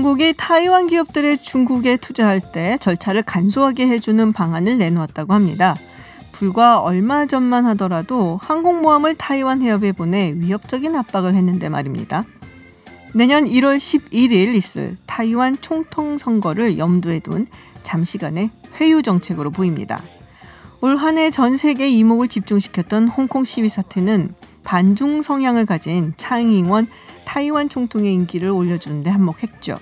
중국이 타이완 기업들의 중국에 투자할 때 절차를 간소하게 해주는 방안을 내놓았다고 합니다. 불과 얼마 전만 하더라도 항공모함을 타이완 해협에 보내 위협적인 압박을 했는데 말입니다. 내년 1월 11일 있을 타이완 총통 선거를 염두에 둔 잠시간의 회유 정책으로 보입니다. 올 한 해 전 세계 이목을 집중시켰던 홍콩 시위 사태는 반중 성향을 가진 차잉잉원 타이완 총통의 인기를 올려주는 데 한몫했죠.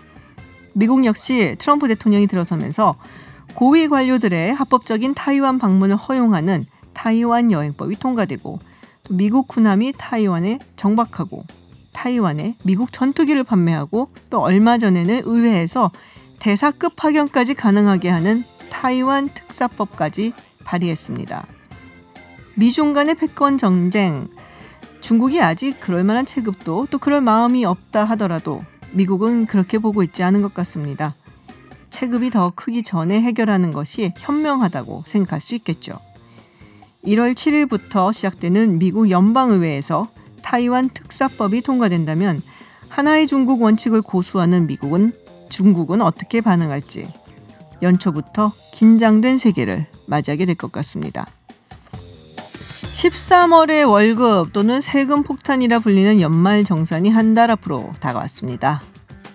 미국 역시 트럼프 대통령이 들어서면서 고위 관료들의 합법적인 타이완 방문을 허용하는 타이완 여행법이 통과되고 미국 군함이 타이완에 정박하고 타이완에 미국 전투기를 판매하고 또 얼마 전에는 의회에서 대사급 파견까지 가능하게 하는 타이완 특사법까지 발의했습니다. 미중 간의 패권 정쟁, 중국이 아직 그럴 만한 체급도 또 그럴 마음이 없다 하더라도 미국은 그렇게 보고 있지 않은 것 같습니다. 체급이 더 크기 전에 해결하는 것이 현명하다고 생각할 수 있겠죠. 1월 7일부터 시작되는 미국 연방의회에서 타이완 특사법이 통과된다면 하나의 중국 원칙을 고수하는 중국은 어떻게 반응할지 연초부터 긴장된 세계를 맞이하게 될 것 같습니다. 13월의 월급 또는 세금 폭탄이라 불리는 연말정산이 한 달 앞으로 다가왔습니다.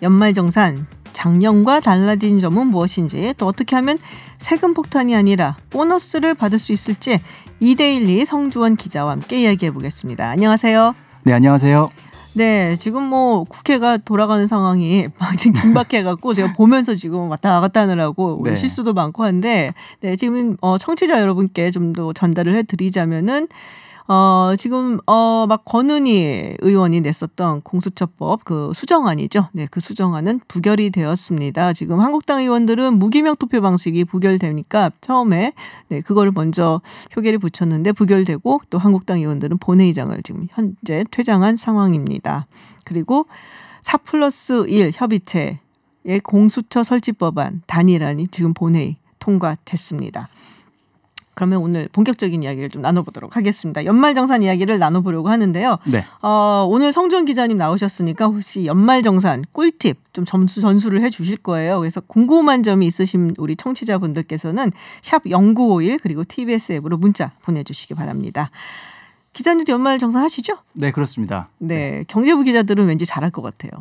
연말정산, 작년과 달라진 점은 무엇인지, 또 어떻게 하면 세금 폭탄이 아니라 보너스를 받을 수 있을지 이데일리 성주원 기자와 함께 이야기해 보겠습니다. 안녕하세요. 네, 안녕하세요. 네, 지금 국회가 돌아가는 상황이 지금 긴박해갖고 제가 보면서 지금 왔다 갔다 하느라고 네. 실수도 많고 한데, 네, 지금 청취자 여러분께 좀 더 전달을 해드리자면은 지금 막 권은희 의원이 냈었던 공수처법 그 수정안이죠. 네, 그 수정안은 부결이 되었습니다. 지금 한국당 의원들은 무기명 투표 방식이 부결되니까 처음에 그거를 먼저 표결에 붙였는데 부결되고 또 한국당 의원들은 본회의장을 지금 현재 퇴장한 상황입니다. 그리고 4+1 협의체의 공수처 설치법안 단일안이 지금 본회의 통과됐습니다. 그러면 오늘 본격적인 이야기를 좀 나눠보도록 하겠습니다. 연말정산 이야기를 나눠보려고 하는데요. 네. 오늘 성주원 기자님 나오셨으니까 혹시 연말정산 꿀팁 좀 전수를 해 주실 거예요. 그래서 궁금한 점이 있으신 우리 청취자분들께서는 샵 0951 그리고 TBS 앱으로 문자 보내주시기 바랍니다. 기자님도 연말정산 하시죠? 네, 그렇습니다. 네, 경제부 기자들은 왠지 잘할 것 같아요.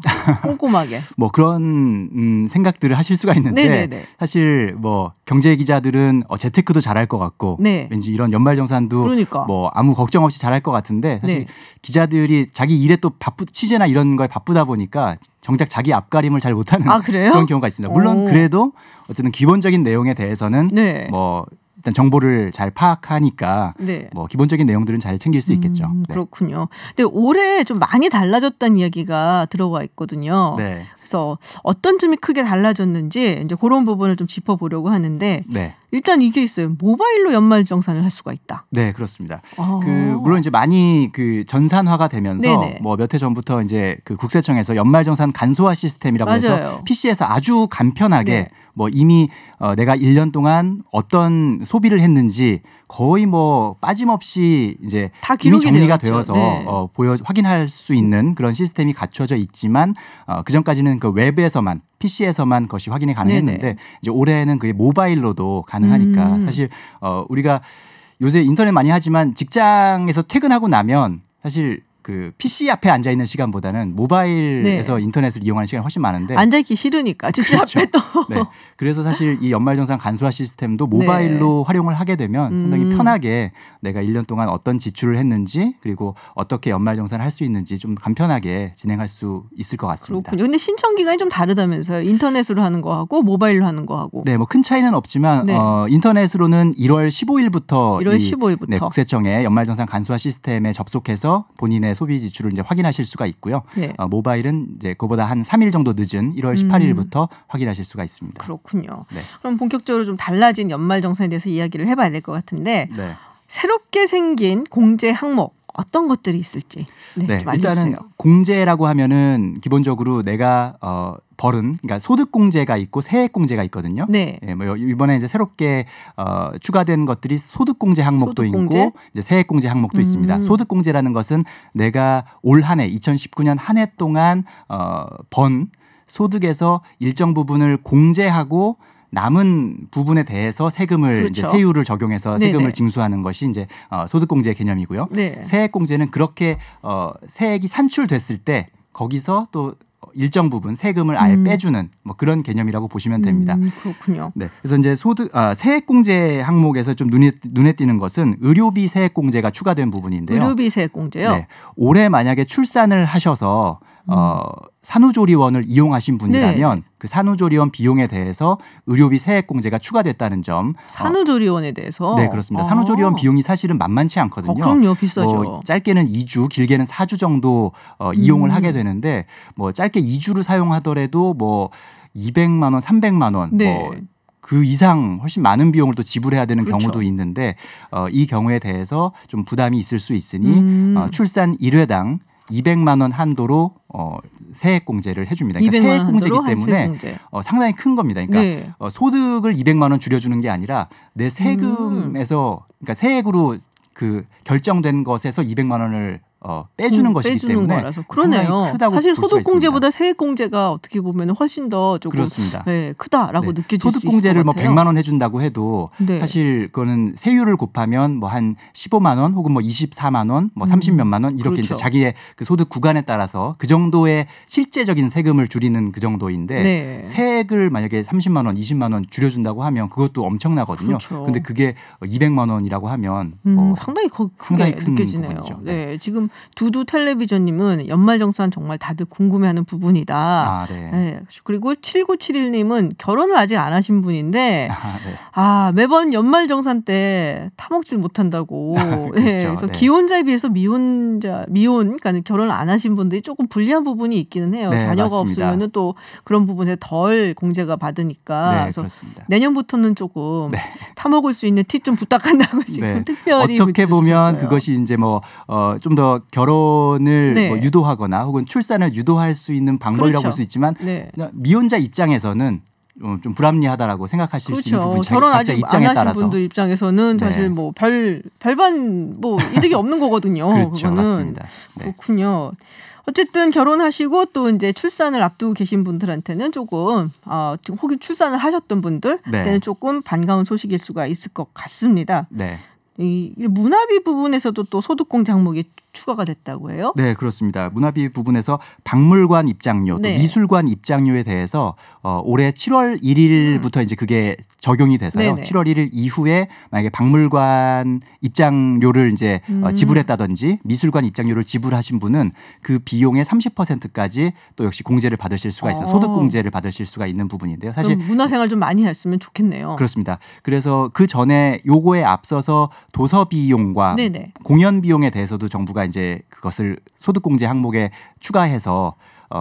꼼꼼하게. 뭐 그런 생각들을 하실 수가 있는데 네네네. 사실 뭐 경제 기자들은 재테크도 잘할 것 같고 네. 왠지 이런 연말정산도 그러니까. 뭐 아무 걱정 없이 잘할 것 같은데 사실 네. 기자들이 자기 일에 또 취재나 이런 거에 바쁘다 보니까 정작 자기 앞가림을 잘 못하는 그런 경우가 있습니다. 물론 그래도 어쨌든 기본적인 내용에 대해서는 네. 뭐 일단 정보를 잘 파악하니까 네. 뭐 기본적인 내용들은 잘 챙길 수 있겠죠. 네. 그렇군요. 근데 올해 좀 많이 달라졌다는 이야기가 들어와 있거든요. 네. 그래서 어떤 점이 크게 달라졌는지 이제 그런 부분을 좀 짚어보려고 하는데 네. 일단 이게 있어요. 모바일로 연말정산을 할 수가 있다. 네, 그렇습니다. 물론 이제 많이 전산화가 되면서 네네. 뭐 몇 해 전부터 이제 국세청에서 연말정산 간소화 시스템이라고 맞아요. 해서 PC에서 아주 간편하게 네. 뭐 이미 내가 1년 동안 어떤 소비를 했는지 거의 뭐 빠짐없이 이제 다 이미 기록이 정리가 되었죠. 되어서 네. 확인할 수 있는 그런 시스템이 갖춰져 있지만 그 전까지는 그 웹에서만 PC에서만 그것이 확인이 가능했는데 네네. 이제 올해는 그게 모바일로도 가능하니까 사실 우리가 요새 인터넷 많이 하지만 직장에서 퇴근하고 나면 사실 그 PC 앞에 앉아 있는 시간보다는 모바일에서 인터넷을 이용하는 시간이 훨씬 많은데 앉아있기 싫으니까 PC 그렇죠. 앞에 또. 네. 그래서 사실 이 연말정산 간소화 시스템도 모바일로 활용을 하게 되면 상당히 편하게 내가 1년 동안 어떤 지출을 했는지 그리고 어떻게 연말정산을 할 수 있는지 좀 간편하게 진행할 수 있을 것 같습니다. 그렇군요. 근데 신청 기간이 좀 다르다면서요. 인터넷으로 하는 거하고 모바일로 하는 거하고. 네, 뭐 큰 차이는 없지만 네. 인터넷으로는 1월 15일부터 1월 15일부터 국세청의 연말정산 간소화 시스템에 접속해서 본인의 소비 지출을 이제 확인하실 수가 있고요. 네. 모바일은 이제 그보다 한 3일 정도 늦은 1월 18일부터 확인하실 수가 있습니다. 그렇군요. 네. 그럼 본격적으로 좀 달라진 연말정산에 대해서 이야기를 해봐야 될 것 같은데 네. 새롭게 생긴 공제 항목 어떤 것들이 있을지 좀 알려주세요. 일단은 공제라고 하면은 기본적으로 내가 벌은 그러니까 소득공제가 있고 세액공제가 있거든요. 네. 예, 뭐 이번에 이제 새롭게 추가된 것들이 소득공제 항목도 소득공제? 있고 이제 세액공제 항목도 있습니다. 소득공제라는 것은 내가 올 한 해 2019년 한 해 동안 번 소득에서 일정 부분을 공제하고 남은 부분에 대해서 세금을 그렇죠. 이제 세율을 적용해서 세금을 네네. 징수하는 것이 이제 소득공제 개념이고요. 네. 세액공제는 그렇게 세액이 산출됐을 때 거기서 또 일정 부분 세금을 아예 빼주는 뭐 그런 개념이라고 보시면 됩니다. 그렇군요. 네, 그래서 이제 세액공제 항목에서 좀 눈에 띄는 것은 의료비 세액공제가 추가된 부분인데요. 의료비 세액공제요? 네, 올해 만약에 출산을 하셔서 산후조리원을 이용하신 분이라면 네. 그 산후조리원 비용에 대해서 의료비 세액공제가 추가됐다는 점. 산후조리원에 대해서? 네, 그렇습니다. 산후조리원 비용이 사실은 만만치 않거든요. 그럼요, 비싸죠. 뭐 짧게는 2주, 길게는 4주 정도 이용을 하게 되는데 뭐 짧게 2주를 사용하더라도 뭐 200만 원, 300만 원, 네. 뭐 그 이상 훨씬 많은 비용을 또 지불해야 되는 그렇죠. 경우도 있는데 이 경우에 대해서 좀 부담이 있을 수 있으니 출산 1회당 200만 원 한도로 세액공제를 해줍니다. 그러니까 세액공제이기 때문에 세액공제. 상당히 큰 겁니다. 그러니까 네. 소득을 200만 원 줄여주는 게 아니라 내 세금에서 그러니까 세액으로 그 결정된 것에서 200만 원을 빼주는 것이기 때문에 거라서. 그러네요. 크다고 사실 볼 수가 소득공제보다 세액공제가 어떻게 보면 훨씬 더 조금 그렇습니다. 네, 크다라고 네. 느껴질 수 있을 것 소득공제를 뭐 같아요. 100만 원 해준다고 해도 네. 사실 그거는 세율을 곱하면 뭐 한 15만 원 혹은 뭐 24만 원, 뭐 30몇만 원 이렇게 그렇죠. 이제 자기의 그 소득 구간에 따라서 그 정도의 실제적인 세금을 줄이는 그 정도인데 네. 세액을 만약에 30만 원, 20만 원 줄여준다고 하면 그것도 엄청나거든요. 그렇죠. 근데 그게 200만 원이라고 하면 뭐 상당히 상당히 크게 큰 느껴지네요. 부분이죠. 네, 지금 두두 텔레비전님은 연말정산 정말 다들 궁금해하는 부분이다. 아, 네. 네. 그리고 7971님은 결혼을 아직 안 하신 분인데 네. 매번 연말정산 때 타먹질 못한다고. 그렇죠. 네, 그래서 네. 기혼자에 비해서 미혼 그러니까 결혼을 안 하신 분들이 조금 불리한 부분이 있기는 해요. 네, 자녀가 맞습니다. 없으면은 또 그런 부분에 덜 공제가 받으니까. 네, 그래서 그렇습니다. 내년부터는 조금 네. 타먹을 수 있는 팁 좀 부탁한다고 지금 네. 특별히 어떻게 보면 붙여주셨어요. 그것이 이제 뭐 좀 더 결혼을 네. 뭐 유도하거나 혹은 출산을 유도할 수 있는 방법이라고 그렇죠. 볼 수 있지만 네. 미혼자 입장에서는 좀 불합리하다라고 생각하실 수 있는 그렇죠. 부분이 결혼 각자 아직 안 입장에 하신 따라서 분들 입장에서는 네. 사실 뭐 별반 뭐 이득이 없는 거거든요. 그렇죠, 그거는. 맞습니다. 네. 그렇군요. 어쨌든 결혼하시고 또 이제 출산을 앞두고 계신 분들한테는 조금 혹은 출산을 하셨던 분들한테는 네. 조금 반가운 소식일 수가 있을 것 같습니다. 네. 이 문화비 부분에서도 또 소득공제 항목이 추가가 됐다고 해요? 네, 그렇습니다. 문화비 부분에서 박물관 입장료, 네. 또 미술관 입장료에 대해서 올해 7월 1일부터 이제 그게 적용이 돼서요. 네네. 7월 1일 이후에 만약에 박물관 입장료를 이제 지불했다든지 미술관 입장료를 지불하신 분은 그 비용의 30%까지 또 역시 공제를 받으실 수가 있어요. 소득 공제를 받으실 수가 있는 부분인데요. 사실 문화생활 좀 많이 했으면 좋겠네요. 그렇습니다. 그래서 그 전에 요거에 앞서서 도서 비용과 네네. 공연 비용에 대해서도 정부가 이제 그것을 소득공제 항목에 추가해서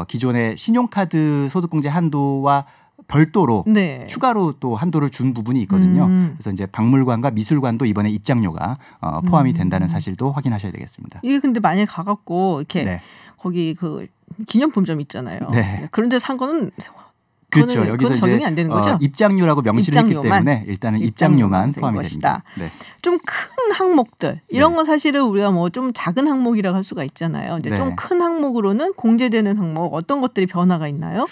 기존의 신용카드 소득공제 한도와 별도로 네. 추가로 또 한도를 준 부분이 있거든요. 그래서 이제 박물관과 미술관도 이번에 입장료가 포함이 된다는 사실도 확인하셔야 되겠습니다. 이게 근데 만약에 가갖고 이렇게 네. 거기 그 기념품점 있잖아요. 네. 그런데 산 거는 그렇죠. 그건 여기서 적용이 이제 안 되는 거죠? 입장료라고 명시를 했기 입장료만. 때문에 일단은 입장료만 포함이 것이다. 됩니다. 네. 좀 큰 항목들 이런 건 사실은 우리가 뭐 좀 작은 항목이라고 할 수가 있잖아요. 이제 네. 좀 큰 항목으로는 공제되는 항목 어떤 것들이 변화가 있나요?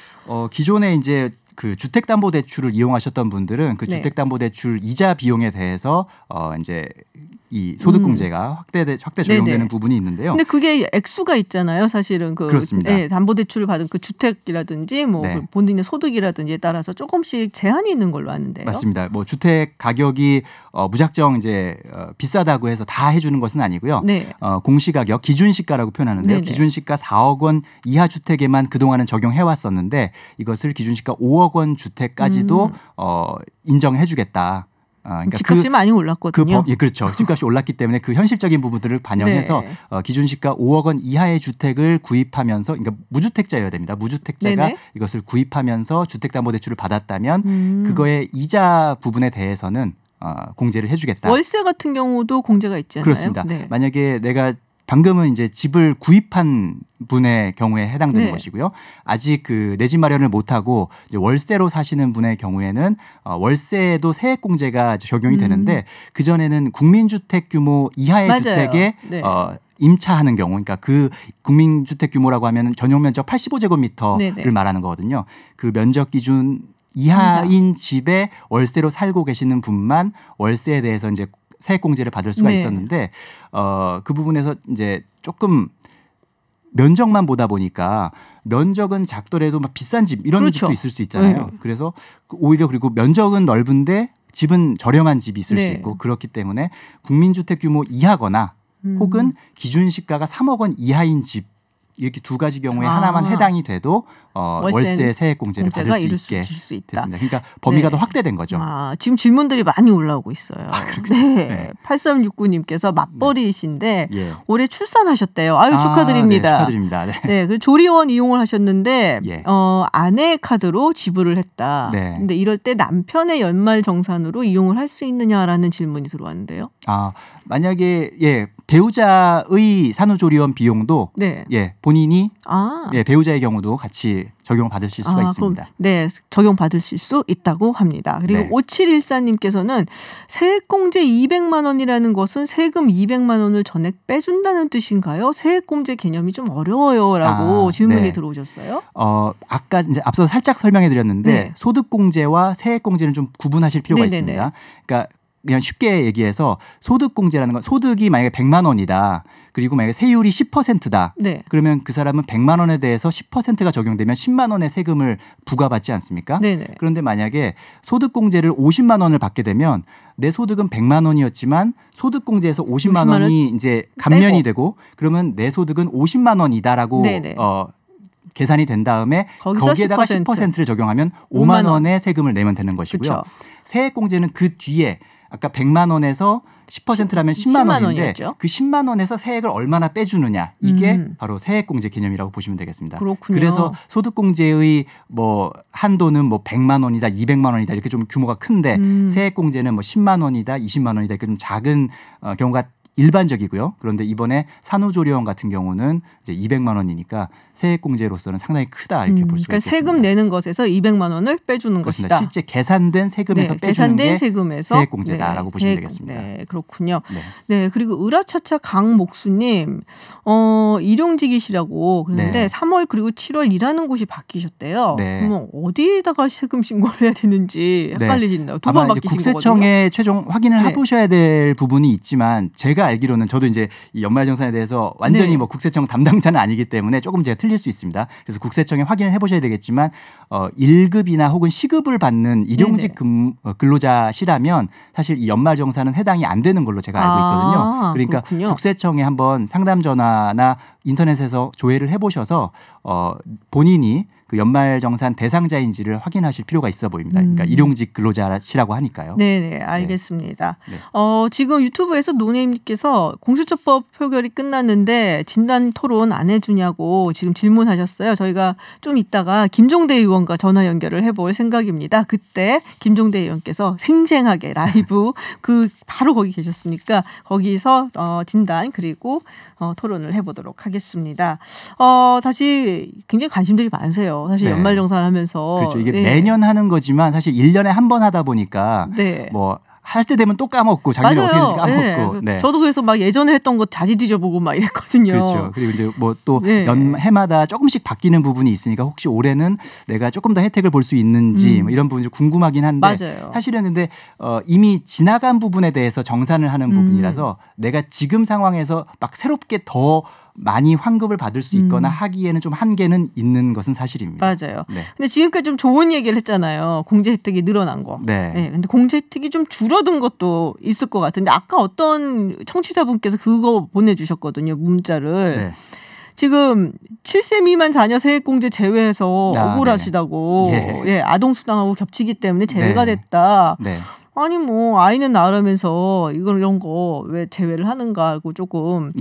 기존에 이제 그 주택담보대출을 이용하셨던 분들은 그 네. 주택담보대출 이자 비용에 대해서 이제 이 소득공제가 확대 적용되는 네네. 부분이 있는데요. 근데 그게 액수가 있잖아요. 사실은 그렇습니다. 네, 담보대출을 받은 그 주택이라든지 뭐 네. 그 본인의 소득이라든지에 따라서 조금씩 제한이 있는 걸로 아는데요. 맞습니다. 뭐 주택 가격이 무작정 이제 비싸다고 해서 다 해주는 것은 아니고요. 네. 공시가격 기준시가라고 표현하는데요. 네네. 기준시가 4억 원 이하 주택에만 그동안은 적용해 왔었는데 이것을 기준시가 5억 원 주택까지도 인정해주겠다. 그러니까 집값이 많이 올랐거든요. 예, 그렇죠. 집값이 올랐기 때문에 그 현실적인 부분들을 반영해서 네. 기준시가 5억 원 이하의 주택을 구입하면서 그러니까 무주택자여야 됩니다. 무주택자가 네네. 이것을 구입하면서 주택담보대출을 받았다면 그거의 이자 부분에 대해서는 공제를 해주겠다. 월세 같은 경우도 공제가 있지 않나요? 그렇습니다. 네. 만약에 내가 방금은 이제 집을 구입한 분의 경우에 해당되는 네. 것이고요. 아직 그 내 집 마련을 못하고 이제 월세로 사시는 분의 경우에는 월세에도 세액공제가 적용이 되는데 그 전에는 국민주택 규모 이하의 맞아요. 주택에 네. 임차하는 경우, 그러니까 그 국민주택 규모라고 하면 전용 면적 85제곱미터를 네네. 말하는 거거든요. 그 면적 기준 이하인 집에 월세로 살고 계시는 분만 월세에 대해서 이제 세액공제를 받을 수가 네. 있었는데 그 부분에서 이제 조금 면적만 보다 보니까 면적은 작더라도 막 비싼 집 이런 그렇죠. 집도 있을 수 있잖아요. 네. 그래서 오히려 그리고 면적은 넓은데 집은 저렴한 집이 있을 네. 수 있고 그렇기 때문에 국민주택 규모 이하거나 혹은 기준 시가가 3억 원 이하인 집 이렇게 두 가지 경우에 하나만 해당이 돼도 월세 세액공제를 받을 수 있게 됐습니다. 그러니까 범위가 더 확대된 거죠. 지금 질문들이 많이 올라오고 있어요. 네. 8369님께서 맞벌이이신데 올해 출산하셨대요. 아유 축하드립니다. 네, 축하드립니다. 네. 네, 그리고 조리원 이용을 하셨는데 아내 카드로 지불을 했다. 네. 근데 이럴 때 남편의 연말 정산으로 이용을 할 수 있느냐라는 질문이 들어왔는데요. 만약에 배우자의 산후조리원 비용도 본인이 배우자의 경우도 같이 적용받으실 수가 있습니다. 네, 적용받으실 수 있다고 합니다. 그리고 5714님께서는 세액공제 200만 원이라는 것은 세금 200만 원을 전액 빼준다는 뜻인가요? 세액공제 개념이 좀 어려워요라고 질문이 들어오셨어요. 아까 이제 앞서 살짝 설명해드렸는데 소득공제와 세액공제는 좀 구분하실 필요가 있습니다. 그러니까 그냥 쉽게 얘기해서 소득공제라는 건 소득이 만약에 100만 원이다. 그리고 만약에 세율이 10%다. 그러면 그 사람은 100만 원에 대해서 10%가 적용되면 10만 원의 세금을 부과받지 않습니까? 그런데 만약에 소득공제를 50만 원을 받게 되면 내 소득은 100만 원이었지만 소득공제에서 50만 원이 이제 감면이 되고 그러면 내 소득은 50만 원이다라고 계산이 된 다음에 거기에다가 10%를 적용하면 5만 원의 세금을 내면 되는 것이고요. 세액공제는 그 뒤에 아까 100만 원에서 10%라면 10만 원인데 원이었죠? 그 10만 원에서 세액을 얼마나 빼주느냐 이게 바로 세액공제 개념이라고 보시면 되겠습니다. 그렇군요. 그래서 소득공제의 한도는 100만 원이다, 200만 원이다 이렇게 좀 규모가 큰데 세액공제는 10만 원이다, 20만 원이다 이렇게 좀 작은 경우가 일반적이고요. 그런데 이번에 산후조리원 같은 경우는 이제 200만 원이니까 세액공제로서는 상당히 크다 이렇게 볼 수가 있습니다. 세금 내는 것에서 200만 원을 빼주는 그렇습니다. 것이다. 실제 계산된 세금에서 빼주는 게 세액공제다라고 보시면 되겠습니다. 네, 그렇군요. 네, 그리고 으라차차 강목수님 일용직이시라고 그러는데 3월 그리고 7월 일하는 곳이 바뀌셨대요. 그러면 어디에다가 세금 신고를 해야 되는지 헷갈리신다고 두 번 바뀌신 거거든요. 국세청에 최종 확인을 해보셔야 될 부분이 있지만 제가 알기로는 저도 이제 이 연말정산에 대해서 완전히 국세청 담당자는 아니기 때문에 조금 제가 틀릴 수 있습니다. 그래서 국세청에 확인을 해보셔야 되겠지만 1급이나 혹은 시급을 받는 일용직 근로자시라면 사실 이 연말정산은 해당이 안 되는 걸로 제가 알고 있거든요. 그러니까 그렇군요. 국세청에 한번 상담 전화나 인터넷에서 조회를 해보셔서 본인이 그 연말정산 대상자인지를 확인하실 필요가 있어 보입니다. 그러니까 일용직 근로자시라고 하니까요. 네, 알겠습니다. 지금 유튜브에서 노네임님께서 공수처법 표결이 끝났는데 진단 토론 안 해주냐고 지금 질문하셨어요. 저희가 좀 이따가 김종대 의원과 전화 연결을 해볼 생각입니다. 그때 김종대 의원께서 생생하게 라이브 바로 거기 계셨으니까 거기서 진단 그리고 토론을 해보도록 하겠습니다. 다시 굉장히 관심들이 많으세요. 사실 연말정산하면서. 그렇죠. 이게 매년 하는 거지만 사실 1년에 한 번 하다 보니까 할 때 되면 또 까먹고 자기는 어떻게 되는지 까먹고. 저도 그래서 막 예전에 했던 거 다시 뒤져보고 막 이랬거든요. 그렇죠. 그리고 이제 또 해마다 조금씩 바뀌는 부분이 있으니까 혹시 올해는 내가 조금 더 혜택을 볼 수 있는지 이런 부분이 좀 궁금하긴 한데 사실은 근데 이미 지나간 부분에 대해서 정산을 하는 부분이라서 내가 지금 상황에서 막 새롭게 더 많이 환급을 받을 수 있거나 하기에는 좀 한계는 있는 것은 사실입니다. 맞아요. 근데 지금까지 좀 좋은 얘기를 했잖아요. 공제 혜택이 늘어난 거. 근데 공제 혜택이 좀 줄어든 것도 있을 것 같은데 아까 어떤 청취자분께서 그거 보내주셨거든요. 문자를. 지금 7세 미만 자녀 세액공제 제외해서 억울하시다고 아동수당하고 겹치기 때문에 제외가 됐다. 아니 아이는 낳으면서 이런 거 왜 제외를 하는가 하고 조금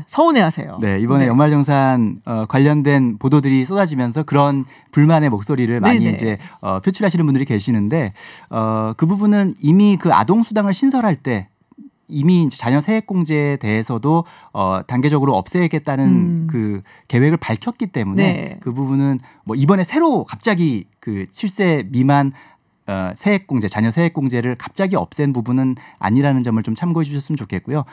서운해하세요. 이번에 연말정산 관련된 보도들이 쏟아지면서 그런 불만의 목소리를 많이 이제 표출하시는 분들이 계시는데 그 부분은 이미 그 아동수당을 신설할 때 이미 자녀 세액공제에 대해서도 단계적으로 없애겠다는 그 계획을 밝혔기 때문에 그 부분은 이번에 새로 갑자기 그 7세 미만 세액공제, 자녀 세액공제를 갑자기 없앤 부분은 아니라는 점을 좀 참고해 주셨으면 좋겠고요.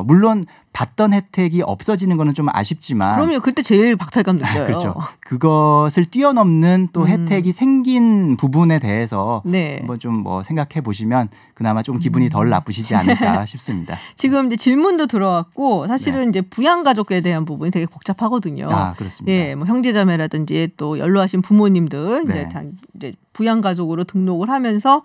물론 받던 혜택이 없어지는 거는 좀 아쉽지만 그럼요. 그때 제일 박탈감 느껴요. 그렇죠. 그것을 뛰어넘는 또 혜택이 생긴 부분에 대해서 네. 한번 좀 뭐 생각해 보시면 그나마 좀 기분이 덜 나쁘시지 않을까 싶습니다. 지금 이제 질문도 들어왔고 사실은 이제 부양가족에 대한 부분이 되게 복잡하거든요. 아, 그렇습니다. 예, 뭐 형제자매라든지 또 연로하신 부모님들 이제 부양가족으로 등록을 하면서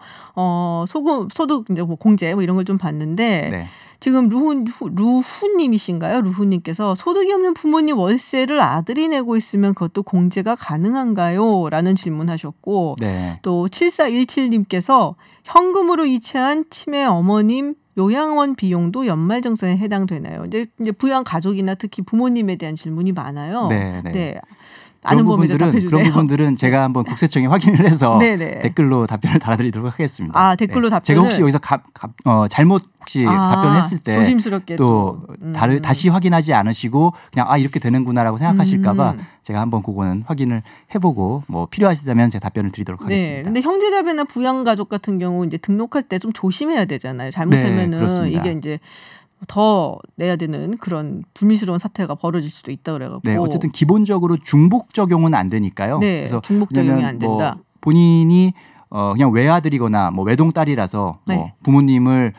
소득 이제 뭐 공제 뭐 이런 걸 좀 봤는데 지금 루후님이신가요? 루후님께서 소득이 없는 부모님 월세를 아들이 내고 있으면 그것도 공제가 가능한가요? 라는 질문하셨고 또 7417님께서 현금으로 이체한 치매 어머님 요양원 비용도 연말정산에 해당되나요? 이제 부양 가족이나 특히 부모님에 대한 질문이 많아요. 네. 아는 부분들은 그런 부분들은 제가 한번 국세청에 확인을 해서 댓글로 답변을 달아드리도록 하겠습니다. 아, 댓글로 답변을 제가 혹시 여기서 잘못 혹시 답변했을 때 조심스럽게 또 다시 확인하지 않으시고 그냥 이렇게 되는구나라고 생각하실까봐 제가 한번 그거는 확인을 해보고 뭐 필요하시다면 제가 답변을 드리도록 하겠습니다. 네, 근데 형제자매나 부양가족 같은 경우 이제 등록할 때 좀 조심해야 되잖아요. 잘못하면은 이게 이제 더 내야 되는 그런 불미스러운 사태가 벌어질 수도 있다 그래가지고. 네, 어쨌든 기본적으로 중복 적용은 안 되니까요. 네, 그래서 중복 적용이 안 된다. 본인이 그냥 외아들이거나 뭐 외동딸이라서 뭐 부모님을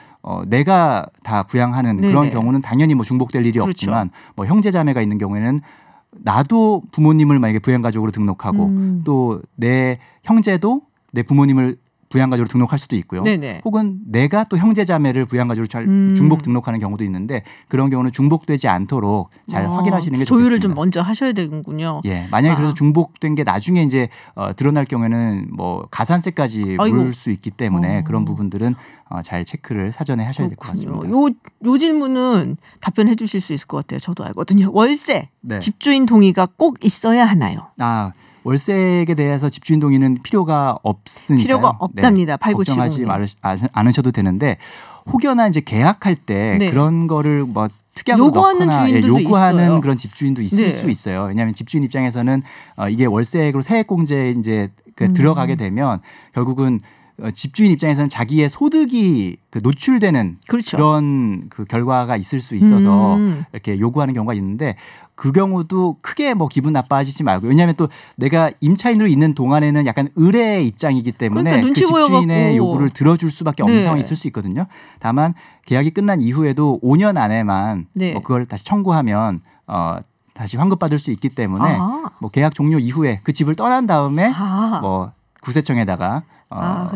내가 다 부양하는 그런 경우는 당연히 뭐 중복될 일이 없지만 뭐 형제자매가 있는 경우에는 나도 부모님을 만약에 부양가족으로 등록하고 또 내 형제도 내 부모님을 부양가족으로 등록할 수도 있고요. 혹은 내가 또 형제자매를 부양가족으로 중복 등록하는 경우도 있는데 그런 경우는 중복되지 않도록 잘 확인하시는 게 좋겠습니다. 조율을 좀 먼저 하셔야 되는군요. 예, 만약에 그래서 중복된 게 나중에 이제 드러날 경우에는 뭐 가산세까지 물 수 있기 때문에 그런 부분들은 잘 체크를 사전에 하셔야 될 것 같습니다. 요 질문은 답변해 주실 수 있을 것 같아요. 저도 알거든요. 월세, 집주인 동의가 꼭 있어야 하나요? 월세에 대해서 집주인 동의는 필요가 없으니까요. 필요가 없답니다. 8970님. 걱정하지 않으셔도 되는데 혹여나 이제 계약할 때 그런 거를 뭐 특약으로 요구하는 넣거나 요구하는 있어요. 그런 집주인도 있을 수 있어요. 왜냐하면 집주인 입장에서는 이게 월세액으로 세액공제에 이제 들어가게 되면 결국은 집주인 입장에서는 자기의 소득이 노출되는 그런 그 결과가 있을 수 있어서 이렇게 요구하는 경우가 있는데 그 경우도 크게 뭐 기분 나빠하시지 말고 왜냐하면 또 내가 임차인으로 있는 동안에는 약간 의뢰의 입장이기 때문에 그 집주인의 요구를 들어줄 수밖에 없는 상황이 있을 수 있거든요. 다만 계약이 끝난 이후에도 5년 안에만 뭐 그걸 다시 청구하면 다시 환급받을 수 있기 때문에 뭐 계약 종료 이후에 그 집을 떠난 다음에 뭐 구세청에다가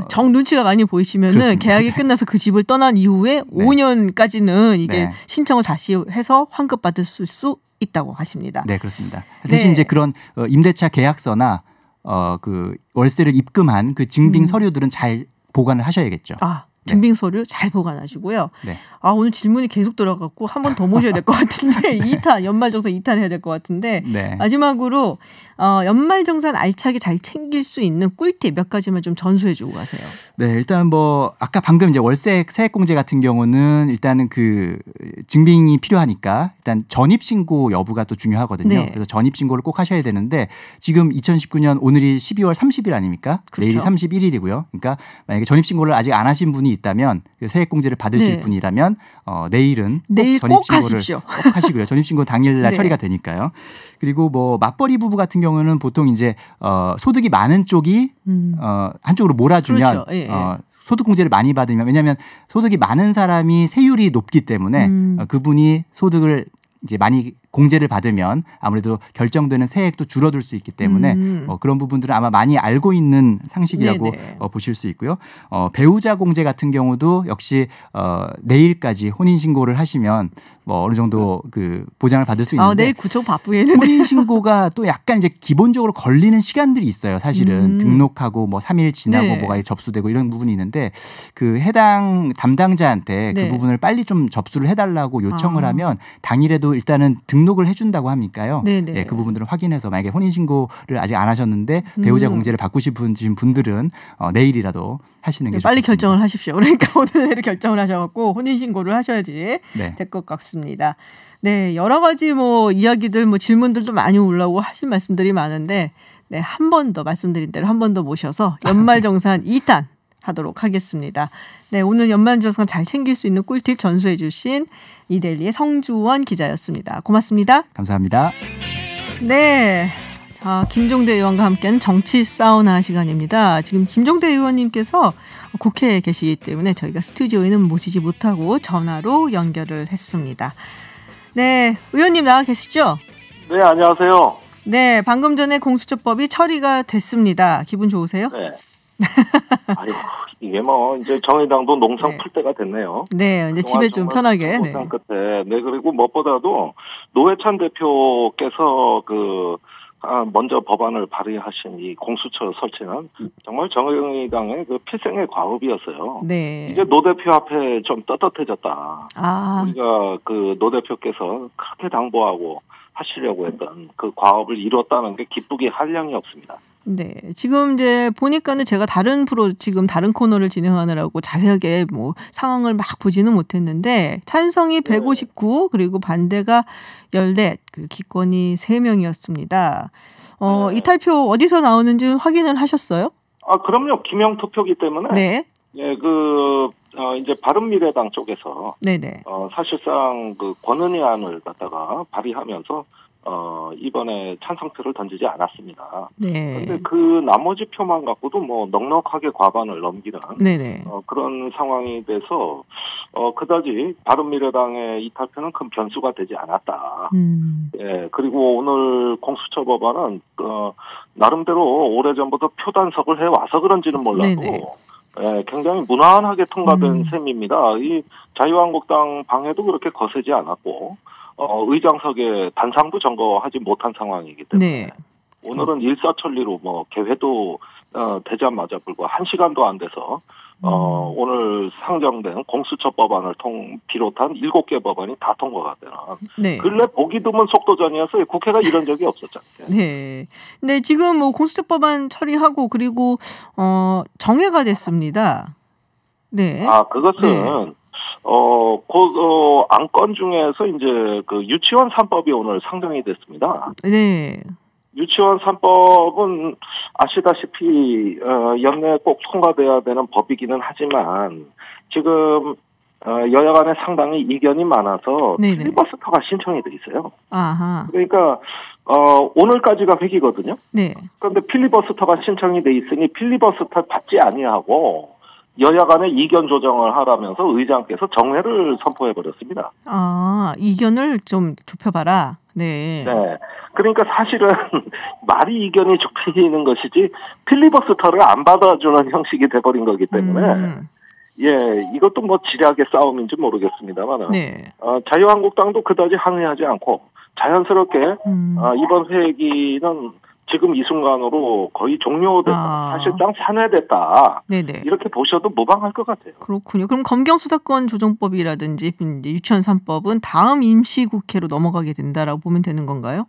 정 눈치가 많이 보이시면은 그렇습니다. 계약이 끝나서 그 집을 떠난 이후에 5년까지는 이게 신청을 다시 해서 환급받을 수 있다고 하십니다. 네, 그렇습니다. 대신 이제 그런 임대차 계약서나 그 월세를 입금한 그 증빙 서류들은 잘 보관을 하셔야겠죠. 증빙 서류 잘 보관하시고요. 오늘 질문이 계속 들어갔고 한 번 더 모셔야 될 것 같은데 2탄 연말정산 2탄 해야 될 것 같은데 마지막으로 연말정산 알차게 잘 챙길 수 있는 꿀팁 몇 가지만 좀 전수해주고 가세요. 네, 일단 뭐 아까 방금 이제 월세 세액공제 같은 경우는 일단은 그 증빙이 필요하니까 일단 전입신고 여부가 또 중요하거든요. 그래서 전입신고를 꼭 하셔야 되는데 지금 2019년 오늘이 12월 30일 아닙니까? 내일이 31일이고요. 그러니까 만약에 전입신고를 아직 안 하신 분이 있다면 세액공제를 받으실 분이라면 내일은 꼭 전입신고를 꼭 하시고요. 전입신고 당일날 처리가 되니까요. 그리고 뭐 맞벌이 부부 같은 경우는 보통 이제 소득이 많은 쪽이 한쪽으로 몰아주면 소득공제를 많이 받으면 왜냐하면 소득이 많은 사람이 세율이 높기 때문에 그분이 소득을 이제 많이 공제를 받으면 아무래도 결정되는 세액도 줄어들 수 있기 때문에 그런 부분들은 아마 많이 알고 있는 상식이라고 보실 수 있고요. 배우자 공제 같은 경우도 역시 내일까지 혼인신고를 하시면 뭐 어느 정도 그 보장을 받을 수 있는데 내일 구청 바쁘겠는데 혼인신고가 또 약간 이제 기본적으로 걸리는 시간들이 있어요. 사실은 등록하고 뭐 3일 지나고 뭐가 접수되고 이런 부분이 있는데 그 해당 담당자한테 그 부분을 빨리 좀 접수를 해달라고 요청을 하면 당일에도 일단은 등록을 해준다고 하니까요. 그 부분들을 확인해서 만약에 혼인신고를 아직 안 하셨는데 배우자 공제를 받고 싶으신 분들은 내일이라도 하시는 게 좋습니다. 빨리 결정을 하십시오. 그러니까 오늘 내일 결정을 하셔갖고 혼인신고를 하셔야지 될 것 같습니다. 네, 여러 가지 뭐 이야기들, 뭐 질문들도 많이 올라오고 하신 말씀들이 많은데 한 번 더 말씀드린 대로 한 번 더 모셔서 연말정산 2탄 하도록 하겠습니다. 네, 오늘 연말정산 잘 챙길 수 있는 꿀팁 전수해 주신 이데일리의 성주원 기자였습니다. 고맙습니다. 감사합니다. 네. 자, 김종대 의원과 함께하는 정치 사우나 시간입니다. 지금 김종대 의원님께서 국회에 계시기 때문에 저희가 스튜디오에는 모시지 못하고 전화로 연결을 했습니다. 네, 의원님 나와 계시죠? 네, 안녕하세요. 네, 방금 전에 공수처법이 처리가 됐습니다. 기분 좋으세요? 네. 아유, 이게 뭐 이제 정의당도 농상 네. 풀 때가 됐네요. 네, 이제 집에 좀 편하게. 네. 끝에. 네, 그리고 무엇보다도 노회찬 대표께서 먼저 법안을 발의하신 이 공수처 설치는 정말 정의당의 그 필생의 과업이었어요. 네. 이제 노 대표 앞에 좀 떳떳해졌다. 아. 우리가 노 대표께서 그렇게 당부하고 하시려고 했던 그 과업을 이뤘다는 게 기쁘기 한량이 없습니다. 네. 지금 이제 보니까는 제가 다른 코너를 진행하느라고 자세하게 뭐 상황을 막 보지는 못했는데 찬성이 159 그리고 반대가 14 그리고 기권이 3명이었습니다. 이탈표 어디서 나오는지 확인을 하셨어요? 아, 그럼요. 기명 투표기 때문에. 네. 예, 이제 바른미래당 쪽에서. 네네. 사실상 권은희 안을 갖다가 발의하면서, 이번에 찬성표를 던지지 않았습니다. 네. 근데 그 나머지 표만 갖고도 뭐 넉넉하게 과반을 넘기는. 네네. 그런 상황이 돼서, 그다지 바른미래당의 이탈표는 큰 변수가 되지 않았다. 예, 그리고 오늘 공수처 법안은, 나름대로 오래전부터 표단속을 해와서 그런지는 몰라도, 네네. 예, 굉장히 무난하게 통과된 셈입니다. 이 자유한국당 방해도 그렇게 거세지 않았고, 의장석에 단상도 점거하지 못한 상황이기 때문에, 네. 오늘은 일사천리로 뭐 개회도 되자마자 불과 1시간도 안 돼서, 오늘 상정된 공수처 법안을 비롯한 7개 법안이 다 통과가 되는. 네. 근래 보기 드문 속도전이어서 국회가 이런 적이 없었잖아요. 네. 근데 지금 뭐 공수처 법안 처리하고 그리고 정회가 됐습니다. 네. 아, 그것은 네. 안건 중에서 이제 유치원 3법이 오늘 상정이 됐습니다. 네. 유치원 3법은 아시다시피 연내에 꼭 통과돼야 되는 법이기는 하지만 지금 여야 간에 상당히 이견이 많아서 네네. 필리버스터가 신청이 돼 있어요. 아하. 그러니까 오늘까지가 회기거든요. 네. 그런데 필리버스터가 신청이 돼 있으니 필리버스터 받지 아니하고 여야 간에 이견 조정을 하라면서 의장께서 정회를 선포해 버렸습니다. 아, 이견을 좀 좁혀봐라. 네. 네. 그러니까 사실은 말이 이견이 좁히는 것이지 필리버스터를 안 받아주는 형식이 돼버린 거기 때문에 예, 이것도 뭐 지략의 싸움인지 모르겠습니다만 네. 자유한국당도 그다지 항의하지 않고 자연스럽게 이번 회기는 지금 이 순간으로 거의 종료됐다. 사실상 산회됐다. 네네. 이렇게 보셔도 무방할 것 같아요. 그렇군요. 그럼 검경수사권 조정법이라든지 유치원 3법은 다음 임시국회로 넘어가게 된다라고 보면 되는 건가요?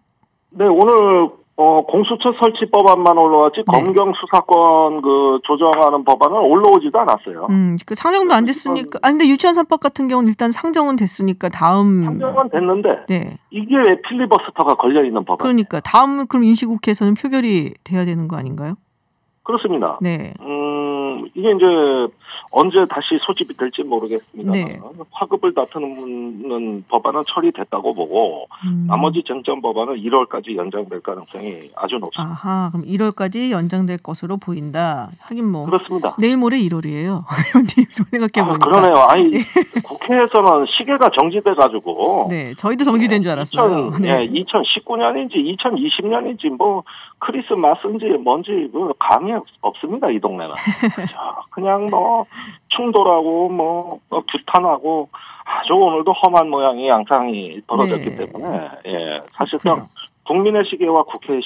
네, 오늘 공수처 설치법안만 올라왔지 네. 검경수사권 조정하는 법안은 올라오지도 않았어요. 상정도 안 됐으니까. 근데 유치원 3법 같은 경우는 일단 상정은 됐으니까 다음. 상정은 됐는데. 네. 이게 왜 필리버스터가 걸려 있는 법안? 그러니까 다음 그럼 임시국회에서는 표결이 돼야 되는 거 아닌가요? 그렇습니다. 네. 이게 이제 언제 다시 소집이 될지 모르겠습니다만 네. 화급을 다투는 법안은 처리됐다고 보고 나머지 쟁점 법안은 1월까지 연장될 가능성이 아주 높습니다. 아하, 그럼 1월까지 연장될 것으로 보인다. 하긴 뭐 그렇습니다. 내일 모레 1월이에요. 생각해 보니까. 그러네요. 아니 국회에서는 시계가 정지돼 가지고. 네, 저희도 정지된 줄 알았어요. 2019년인지 2020년인지 뭐 크리스마스인지 뭔지 감이 없습니다. 이 동네는. 그냥 뭐 충돌하고 뭐 규탄하고 아주 오늘도 험한 모양의 양상이 벌어졌기 때문에 예, 사실상 국민의 시계와 국회의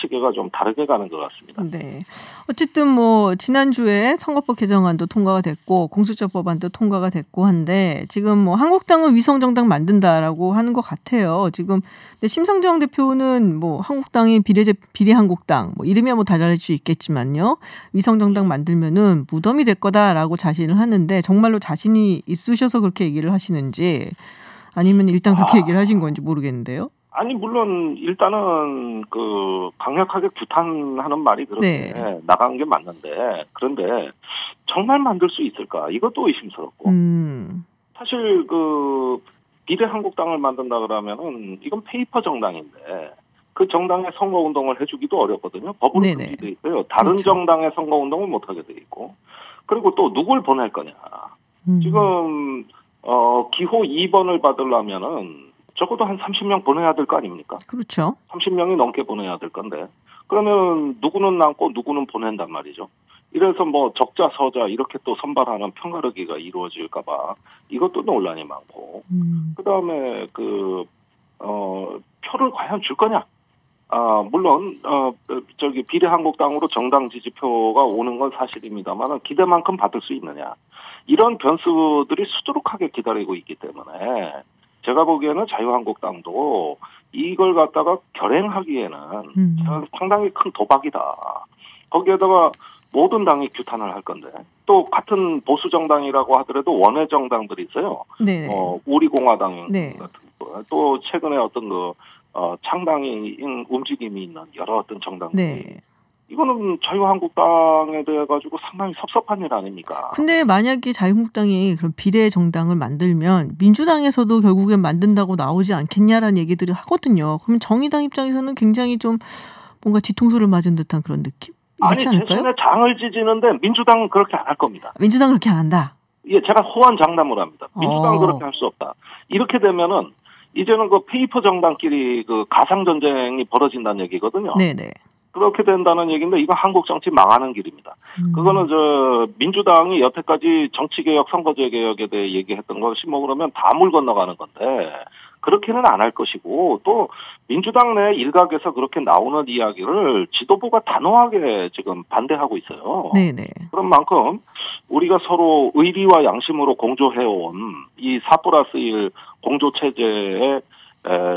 시계가 좀 다르게 가는 것 같습니다. 네. 어쨌든 뭐 지난주에 선거법 개정안도 통과가 됐고 공수처 법안도 통과가 됐고 한데 지금 뭐 한국당은 위성정당 만든다라고 하는 것 같아요. 지금 근데 심상정 대표는 뭐 한국당이 비례한국당 뭐 이름이 뭐 달라질 수 있겠지만요. 위성정당 만들면은 무덤이 될 거다라고 자신을 하는데 정말로 자신이 있으셔서 그렇게 얘기를 하시는지 아니면 일단 그렇게 얘기를 하신 건지 모르겠는데요. 아니 물론 일단은 그 강력하게 규탄하는 말이 그렇게 나간 게 맞는데 그런데 정말 만들 수 있을까? 이것도 의심스럽고 사실 그 비례한국당을 만든다 그러면은 이건 페이퍼 정당인데 그 정당의 선거운동을 해주기도 어렵거든요. 법으로 금지돼 있어요. 다른 그렇죠. 정당의 선거운동을 못하게 돼 있고 그리고 또 누굴 보낼 거냐. 지금 기호 2번을 받으려면은 적어도 한 30명 보내야 될 거 아닙니까? 그렇죠. 30명이 넘게 보내야 될 건데 그러면 누구는 남고 누구는 보낸단 말이죠. 이래서 뭐 적자 서자 이렇게 또 선발하는 편가르기가 이루어질까 봐 이것도 논란이 많고 그다음에 그 표를 과연 줄 거냐? 물론 저기 비례한국당으로 정당 지지표가 오는 건 사실입니다만 기대만큼 받을 수 있느냐? 이런 변수들이 수두룩하게 기다리고 있기 때문에 제가 보기에는 자유한국당도 이걸 갖다가 결행하기에는 상당히 큰 도박이다. 거기에다가 모든 당이 규탄을 할 건데 또 같은 보수 정당이라고 하더라도 원외 정당들이 있어요. 우리공화당 같은 거. 또 최근에 어떤 그 창당인 움직임이 있는 여러 어떤 정당들이 이거는 자유한국당에 대해 가지고 상당히 섭섭한 일 아닙니까? 근데 만약에 자유한국당이 그런 비례 정당을 만들면 민주당에서도 결국엔 만든다고 나오지 않겠냐라는 얘기들을 하거든요. 그러면 정의당 입장에서는 굉장히 좀 뭔가 뒤통수를 맞은 듯한 그런 느낌? 아니, 재선에 장을 찢는데 민주당은 그렇게 안 할 겁니다. 민주당은 그렇게 안 한다? 예, 제가 호언 장담을 합니다. 민주당은 그렇게 할 수 없다. 이렇게 되면은 이제는 그 페이퍼 정당끼리 그 가상 전쟁이 벌어진다는 얘기거든요. 네네. 그렇게 된다는 얘기인데 이건 한국 정치 망하는 길입니다. 그거는 민주당이 여태까지 정치개혁, 선거제개혁에 대해 얘기했던 것이 뭐 그러면 다 물 건너가는 건데 그렇게는 안 할 것이고 또 민주당 내 일각에서 그렇게 나오는 이야기를 지도부가 단호하게 지금 반대하고 있어요. 네네. 그런 만큼 우리가 서로 의리와 양심으로 공조해온 이 4+1 공조체제의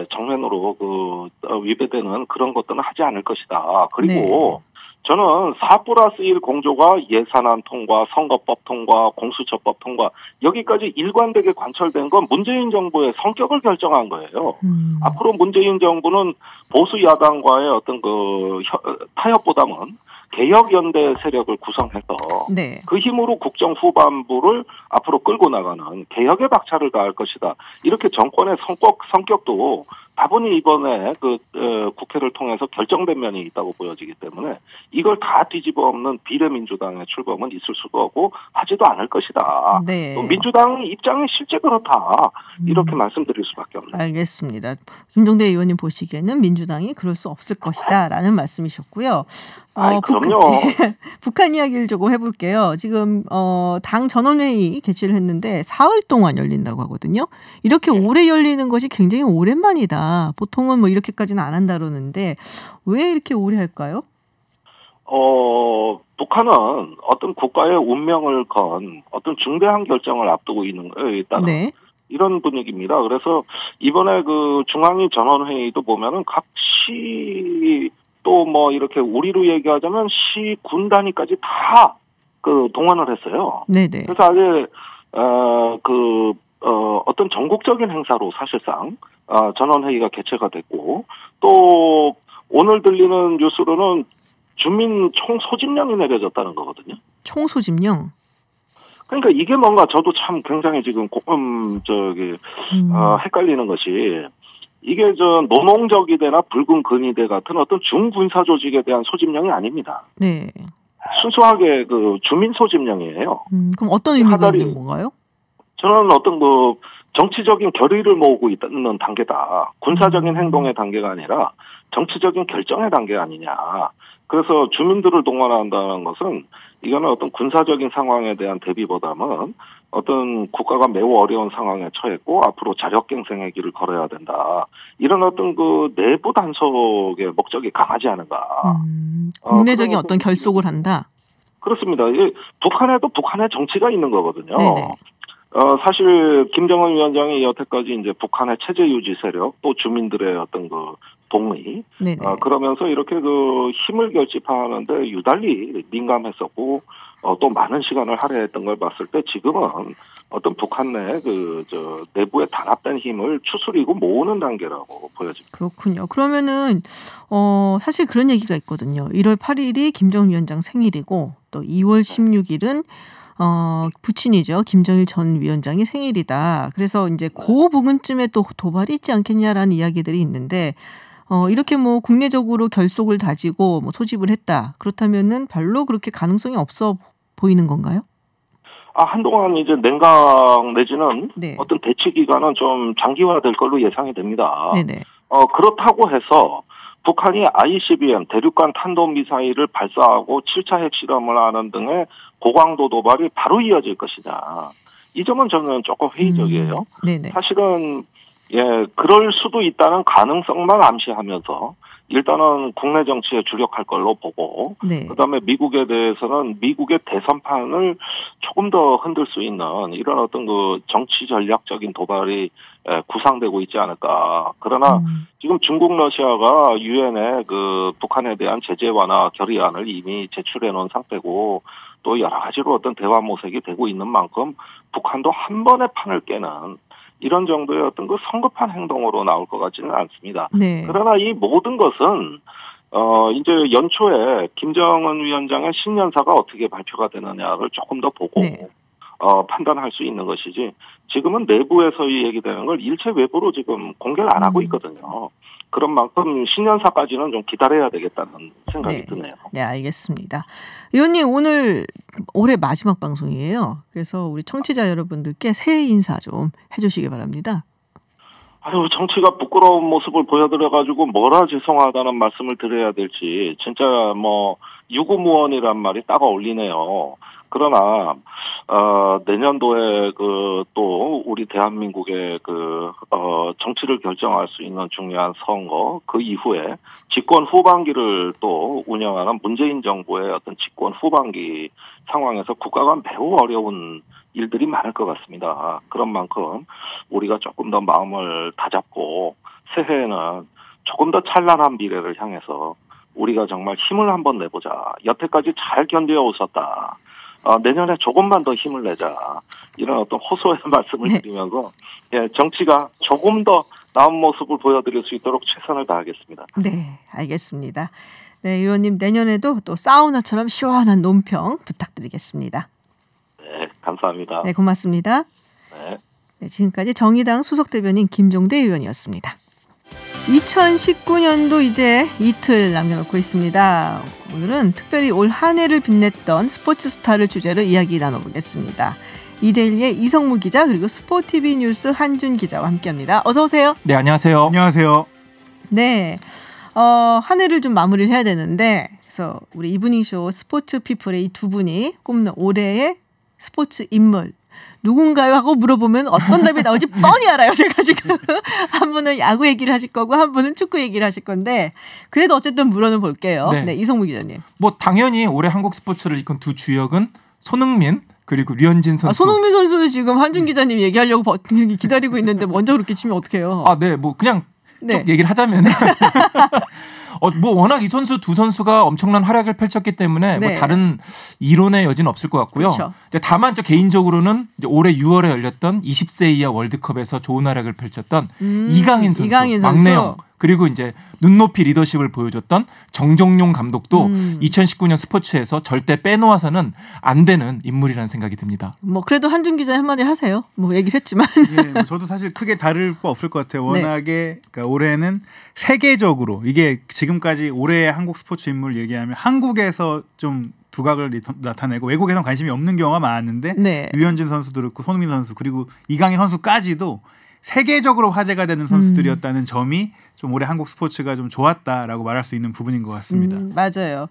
정면으로 위배되는 그런 것들은 하지 않을 것이다. 그리고 저는 4+1 공조가 예산안 통과, 선거법 통과, 공수처법 통과 여기까지 일관되게 관철된 건 문재인 정부의 성격을 결정한 거예요. 앞으로 문재인 정부는 보수 야당과의 어떤 그 타협보다는 개혁연대 세력을 구성해서 그 힘으로 국정 후반부를 앞으로 끌고 나가는 개혁의 박차를 가할 것이다. 이렇게 정권의 성격도 다분히 이번에 국회를 통해서 결정된 면이 있다고 보여지기 때문에 이걸 다 뒤집어 엎는 비례민주당의 출범은 있을 수가 없고 하지도 않을 것이다. 또 민주당의 입장이 실제 그렇다. 이렇게 말씀드릴 수밖에 없네요. 알겠습니다. 김종대 의원님 보시기에는 민주당이 그럴 수 없을 것이다라는 말씀이셨고요. 그럼요. 북한 이야기를 조금 해볼게요. 지금 당 전원회의 개최를 했는데 사흘 동안 열린다고 하거든요. 이렇게 오래 열리는 것이 굉장히 오랜만이다. 보통은 뭐 이렇게까지는 안 한다 그러는데 왜 이렇게 오래 할까요? 북한은 어떤 국가의 운명을 건 어떤 중대한 결정을 앞두고 있는 거에 있다는 이런 분위기입니다. 그래서 이번에 그 중앙위 전원회의도 보면은 각 시 또 뭐 이렇게 우리로 얘기하자면 시, 군 단위까지 다 동원을 했어요. 네네. 그래서 아예 어떤 전국적인 행사로 사실상 전원회의가 개최가 됐고 또 오늘 들리는 뉴스로는 주민 총소집령이 내려졌다는 거거든요. 총소집령? 그러니까 이게 뭔가 저도 참 굉장히 지금 헷갈리는 것이 이게 노농적이대나 붉은 근위대 같은 어떤 중군사 조직에 대한 소집령이 아닙니다. 네. 순수하게 주민 소집령이에요. 그럼 어떤 의미가 있는 건가요? 저는 어떤 정치적인 결의를 모으고 있는 단계다. 군사적인 행동의 단계가 아니라 정치적인 결정의 단계 아니냐. 그래서 주민들을 동원한다는 것은 이거는 어떤 군사적인 상황에 대한 대비보다는 어떤 국가가 매우 어려운 상황에 처했고 앞으로 자력갱생의 길을 걸어야 된다. 이런 어떤 내부 단속의 목적이 강하지 않은가. 국내적인 어떤 결속을 한다? 그렇습니다. 북한에도 북한의 정치가 있는 거거든요. 네네. 사실 김정은 위원장이 여태까지 이제 북한의 체제 유지 세력 또 주민들의 어떤 동의 그러면서 이렇게 힘을 결집하는데 유달리 민감했었고 또 많은 시간을 할애했던 걸 봤을 때 지금은 어떤 북한 내 내부에 단합된 힘을 추스리고 모으는 단계라고 보여집니다. 그렇군요. 그러면은 사실 그런 얘기가 있거든요. 1월 8일이 김정은 위원장 생일이고 또 2월 16일은 부친이죠. 김정일 전 위원장이 생일이다. 그래서 이제 그 부근쯤에 또 도발이 있지 않겠냐라는 이야기들이 있는데 이렇게 뭐 국내적으로 결속을 다지고 뭐 소집을 했다. 그렇다면은 별로 그렇게 가능성이 없어 보이는 건가요? 한동안 이제 냉각 내지는 네. 어떤 대치 기간은 좀 장기화될 걸로 예상이 됩니다. 네네. 그렇다고 해서 북한이 ICBM 대륙간 탄도미사일을 발사하고 7차 핵실험을 하는 등의 고강도 도발이 바로 이어질 것이냐. 이 점은 저는 조금 회의적이에요. 네네. 사실은 그럴 수도 있다는 가능성만 암시하면서 일단은 국내 정치에 주력할 걸로 보고 네. 그다음에 미국에 대해서는 미국의 대선판을 조금 더 흔들 수 있는 이런 어떤 그 정치 전략적인 도발이 구상되고 있지 않을까. 그러나 지금 중국 러시아가 유엔에 그 북한에 대한 제재 완화 결의안을 이미 제출해 놓은 상태고 또 여러 가지로 어떤 대화 모색이 되고 있는 만큼 북한도 한 번에 판을 깨는 이런 정도의 어떤 그 성급한 행동으로 나올 것 같지는 않습니다. 네. 그러나 이 모든 것은 이제 연초에 김정은 위원장의 신년사가 어떻게 발표가 되느냐를 조금 더 보고 네. 판단할 수 있는 것이지 지금은 내부에서 이 얘기되는 걸 일체 외부로 지금 공개를 안 하고 있거든요. 그런 만큼 신년사까지는 좀 기다려야 되겠다는 생각이 네. 드네요. 네, 알겠습니다. 의원님 오늘 올해 마지막 방송이에요. 그래서 우리 청취자 여러분들께 새해 인사 좀 해주시기 바랍니다. 정치가 부끄러운 모습을 보여드려가지고 뭐라 죄송하다는 말씀을 드려야 될지 진짜 뭐 유구무원이란 말이 딱 어울리네요. 그러나 내년도에 또 우리 대한민국의 정치를 결정할 수 있는 중요한 선거 그 이후에 집권 후반기를 또 운영하는 문재인 정부의 어떤 집권 후반기 상황에서 국가가 매우 어려운 일들이 많을 것 같습니다. 그런 만큼 우리가 조금 더 마음을 다잡고 새해에는 조금 더 찬란한 미래를 향해서 우리가 정말 힘을 한번 내보자. 여태까지 잘 견뎌오셨다. 내년에 조금만 더 힘을 내자. 이런 어떤 호소의 말씀을 드리면서 정치가 조금 더 나은 모습을 보여드릴 수 있도록 최선을 다하겠습니다. 네, 알겠습니다. 네, 의원님 내년에도 또 사우나처럼 시원한 논평 부탁드리겠습니다. 네, 감사합니다. 네, 고맙습니다. 네. 네, 지금까지 정의당 수석대변인 김종대 의원이었습니다. 2019년도 이제 이틀 남겨놓고 있습니다. 오늘은 특별히 올 한 해를 빛냈던 스포츠 스타를 주제로 이야기 나눠보겠습니다. 이데일리의 이성무 기자 그리고 스포티비 뉴스 한준 기자와 함께합니다. 어서 오세요. 네, 안녕하세요. 안녕하세요. 네, 한 해를 좀 마무리를 해야 되는데 그래서 우리 이브닝쇼 스포츠 피플의 이 두 분이 꼽는 올해의 스포츠 인물 누군가요? 하고 물어보면 어떤 답이 나올지 뻔히 알아요. 제가 지금 한 분은 야구 얘기를 하실 거고 한 분은 축구 얘기를 하실 건데 그래도 어쨌든 물어는 볼게요. 네, 이성무 기자님. 뭐 당연히 올해 한국 스포츠를 이끈 두 주역은 손흥민 그리고 류현진 선수. 손흥민 선수는 지금 한준 기자님 얘기하려고 기다리고 있는데 먼저 그렇게 치면 어떡해요? 네, 뭐 그냥 쭉 얘기를 하자면 뭐 워낙 이 선수 두 선수가 엄청난 활약을 펼쳤기 때문에 뭐 다른 이론의 여지는 없을 것 같고요. 그렇죠. 다만 저 개인적으로는 이제 올해 6월에 열렸던 20세 이하 월드컵에서 좋은 활약을 펼쳤던 이강인 선수, 막내형 그리고 이제 눈높이 리더십을 보여줬던 정정용 감독도 2019년 스포츠에서 절대 빼놓아서는 안 되는 인물이라는 생각이 듭니다. 뭐 그래도 한준 기자 한마디 하세요. 뭐 얘기를 했지만. 뭐 저도 사실 크게 다를 바 없을 것 같아요. 워낙에 그러니까 올해는 세계적으로 이게 지금까지 올해의 한국 스포츠 인물 얘기하면 한국에서 좀 두각을 나타내고 외국에선 관심이 없는 경우가 많았는데 류현진 선수도 그렇고 손흥민 선수 그리고 이강인 선수까지도 세계적으로 화제가 되는 선수들이었다는 점이 좀 올해 한국 스포츠가 좀 좋았다라고 말할 수 있는 부분인 것 같습니다. 맞아요.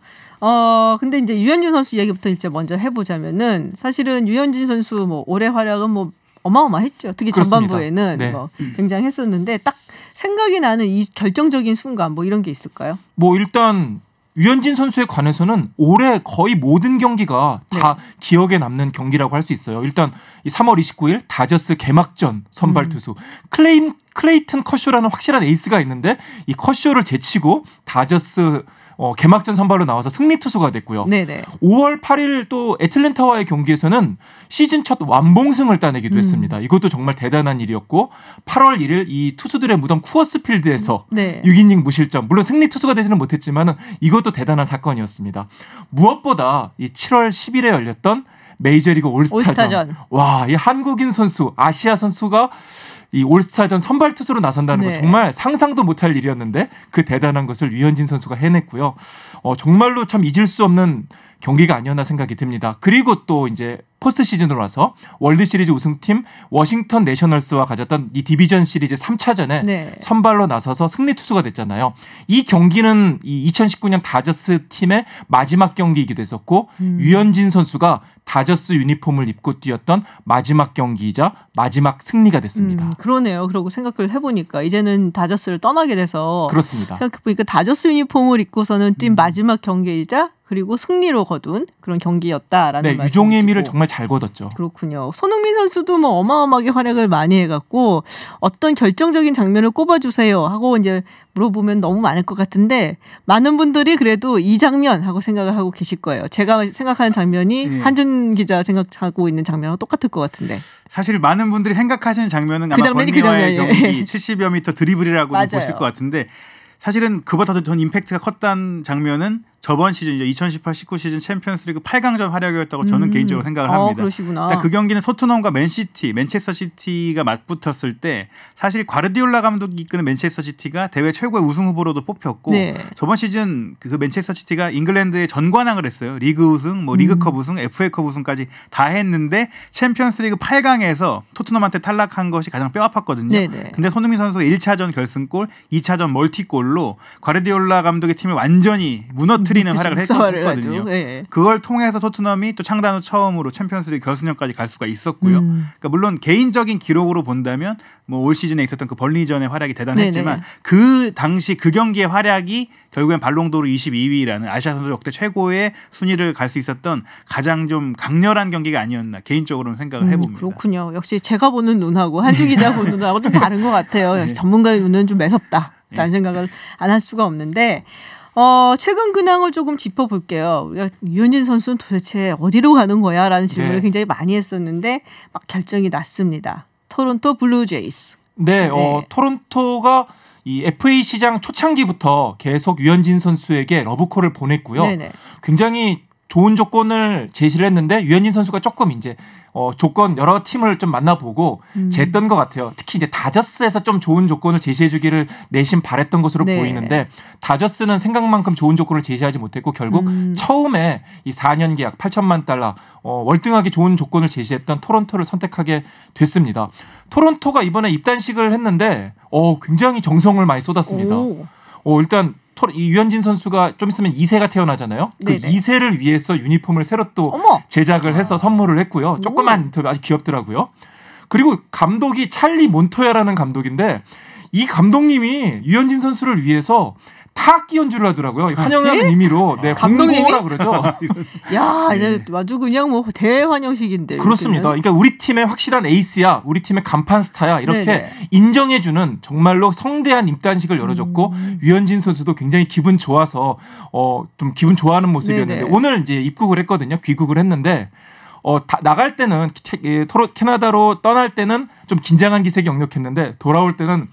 근데 이제 류현진 선수 얘기부터 이제 먼저 해보자면은 사실은 류현진 선수 뭐 올해 활약은 뭐 어마어마했죠. 특히 그렇습니다. 전반부에는 뭐 굉장했었는데 딱 생각이 나는 이 결정적인 순간 뭐 이런 게 있을까요? 뭐 일단 류현진 선수에 관해서는 올해 거의 모든 경기가 다 기억에 남는 경기라고 할 수 있어요. 일단 3월 29일 다저스 개막전 선발 투수 클레이튼 커쇼라는 확실한 에이스가 있는데 이 커쇼를 제치고 다저스 개막전 선발로 나와서 승리 투수가 됐고요. 네네. 5월 8일 또 애틀랜타와의 경기에서는 시즌 첫 완봉승을 따내기도 했습니다. 이것도 정말 대단한 일이었고 8월 1일 이 투수들의 무덤 쿠어스 필드에서 6이닝 무실점. 물론 승리 투수가 되지는 못했지만 이것도 대단한 사건이었습니다. 무엇보다 이 7월 10일에 열렸던 메이저리그 올스타전. 와, 이 한국인 선수, 아시아 선수가 이 올스타전 선발 투수로 나선다는 거 정말 상상도 못할 일이었는데 그 대단한 것을 류현진 선수가 해냈고요. 정말로 참 잊을 수 없는 경기가 아니었나 생각이 듭니다. 그리고 또 이제 포스트 시즌으로 와서 월드 시리즈 우승팀 워싱턴 내셔널스와 가졌던 이 디비전 시리즈 3차전에 선발로 나서서 승리 투수가 됐잖아요. 이 경기는 이 2019년 다저스 팀의 마지막 경기이기도 했었고 류현진 선수가 다저스 유니폼을 입고 뛰었던 마지막 경기이자 마지막 승리가 됐습니다. 그러네요. 그러고 생각을 해보니까 이제는 다저스를 떠나게 돼서 그렇습니다. 생각해보니까 다저스 유니폼을 입고서는 뛴 마지막 경기이자 그리고 승리로 거둔 그런 경기였다라는 말씀. 유종의 미를 정말 잘 거뒀죠. 그렇군요. 손흥민 선수도 뭐 어마어마하게 활약을 많이 해갖고 어떤 결정적인 장면을 꼽아주세요 하고 이제 물어보면 너무 많을 것 같은데 많은 분들이 그래도 이 장면 하고 생각을 하고 계실 거예요. 제가 생각하는 장면이 한준 기자 생각하고 있는 장면하고 똑같을 것 같은데. 사실 많은 분들이 생각하시는 장면은 아마 번리와의 경기 70여 미터 드리블이라고 보실 것 같은데 사실은 그보다도 더 임팩트가 컸다는 장면은 저번 시즌 2018-19 시즌 챔피언스리그 8강전 활약이었다고 저는 개인적으로 생각을 합니다. 그러시구나. 그 경기는 토트넘과 맨체스터 시티가 맞붙었을 때 사실 과르디올라 감독이 이끄는 맨체스터 시티가 대회 최고의 우승 후보로도 뽑혔고 저번 시즌 그 맨체스터 시티가 잉글랜드에 전관왕을 했어요. 리그 우승, 뭐 리그컵 우승, FA컵 우승까지 다 했는데 챔피언스리그 8강에서 토트넘한테 탈락한 것이 가장 뼈아팠거든요. 근데 손흥민 선수가 1차전 결승골, 2차전 멀티골로 과르디올라 감독의 팀을 완전히 무너뜨리는 활약을 했거든요. 그걸 통해서 토트넘이 또 창단 후 처음으로 챔피언스리그 결승전까지 갈 수가 있었고요. 그러니까 물론 개인적인 기록으로 본다면 뭐 올 시즌에 있었던 그 벌리전의 활약이 대단했지만 그 당시 그 경기의 활약이 결국엔 발롱도르 22위라는 아시아 선수 역대 최고의 순위를 갈 수 있었던 가장 좀 강렬한 경기가 아니었나 개인적으로는 생각을 해봅니다. 그렇군요. 역시 제가 보는 눈하고 한주 기자 보는 눈하고 좀 다른 것 같아요. 역시 전문가의 눈은 좀 매섭다라는 생각을 안 할 수가 없는데 최근 근황을 조금 짚어볼게요. 류현진 선수는 도대체 어디로 가는 거야? 라는 질문을 굉장히 많이 했었는데 막 결정이 났습니다. 토론토 블루제이스. 토론토가 이 FA 시장 초창기부터 계속 류현진 선수에게 러브콜을 보냈고요. 굉장히 좋은 조건을 제시를 했는데 류현진 선수가 조금 이제 조건 여러 팀을 좀 만나보고 쟀던 것 같아요. 특히 이제 다저스에서 좀 좋은 조건을 제시해주기를 내심 바랬던 것으로 보이는데 다저스는 생각만큼 좋은 조건을 제시하지 못했고 결국 처음에 이 4년 계약 8천만 달러 월등하게 좋은 조건을 제시했던 토론토를 선택하게 됐습니다. 토론토가 이번에 입단식을 했는데 굉장히 정성을 많이 쏟았습니다. 일단 이 류현진 선수가 좀 있으면 2세가 태어나잖아요. 그 2세를 위해서 유니폼을 새로 또 제작을 해서 선물을 했고요. 조그만 인터뷰 아주 귀엽더라고요. 그리고 감독이 찰리 몬토야라는 감독인데 이 감독님이 류현진 선수를 위해서 타악기 연주를 하더라고요. 환영하는 의미로. 감독님이라 그러죠. 야, 이제 아주 그냥 뭐 대환영식인데. 그렇습니다. 그러니까 우리 팀의 확실한 에이스야, 우리 팀의 간판 스타야 이렇게 인정해주는 정말로 성대한 입단식을 열어줬고 류현진 선수도 굉장히 기분 좋아서 좀 기분 좋아하는 모습이었는데 오늘 이제 입국을 했거든요. 귀국을 했는데. 나갈 때는 캐나다로 떠날 때는 좀 긴장한 기색이 역력했는데 돌아올 때는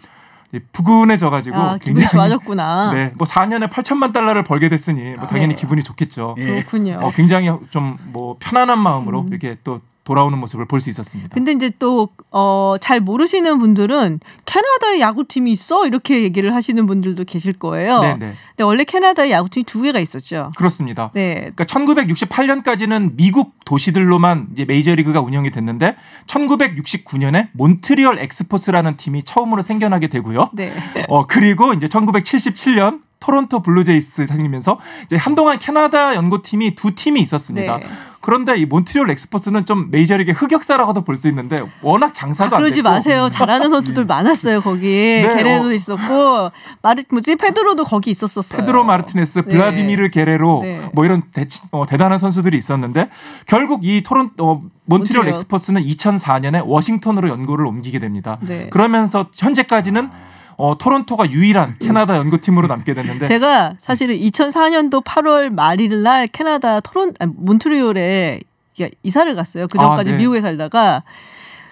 부근해져가지고 기분이 좋아졌구나. 뭐 4년에 8천만 달러를 벌게 됐으니 뭐 당연히 기분이 좋겠죠. 그렇군요. 굉장히 좀 뭐 편안한 마음으로 이렇게 또 돌아오는 모습을 볼 수 있었습니다. 근데 이제 또 잘 모르시는 분들은 캐나다에 야구팀이 있어? 이렇게 얘기를 하시는 분들도 계실 거예요. 근데 원래 캐나다에 야구팀이 2개가 있었죠. 그렇습니다. 그러니까 1968년까지는 미국 도시들로만 이제 메이저리그가 운영이 됐는데 1969년에 몬트리올 엑스포스라는 팀이 처음으로 생겨나게 되고요. 그리고 이제 1977년 토론토 블루제이스 생기면서 이제 한동안 캐나다 연고팀이 두 팀이 있었습니다. 네. 그런데 이 몬트리올 엑스퍼스는 좀 메이저리그의 흑역사라고도 볼 수 있는데 워낙 장사도 안 됐고. 그러지 마세요. 잘하는 선수들 많았어요. 거기 게레로도 있었고 페드로도 거기 있었어요. 페드로 마르티네스, 블라디미르 게레로 뭐 이런 대단한 선수들이 있었는데 결국 이 몬트리올 엑스퍼스는 2004년에 워싱턴으로 연고를 옮기게 됩니다. 네. 그러면서 현재까지는 토론토가 유일한 캐나다 연고팀으로 남게 됐는데 제가 사실은 2004년도 8월 말일 날 캐나다 몬트리올에 이사를 갔어요. 그 전까지 미국에 살다가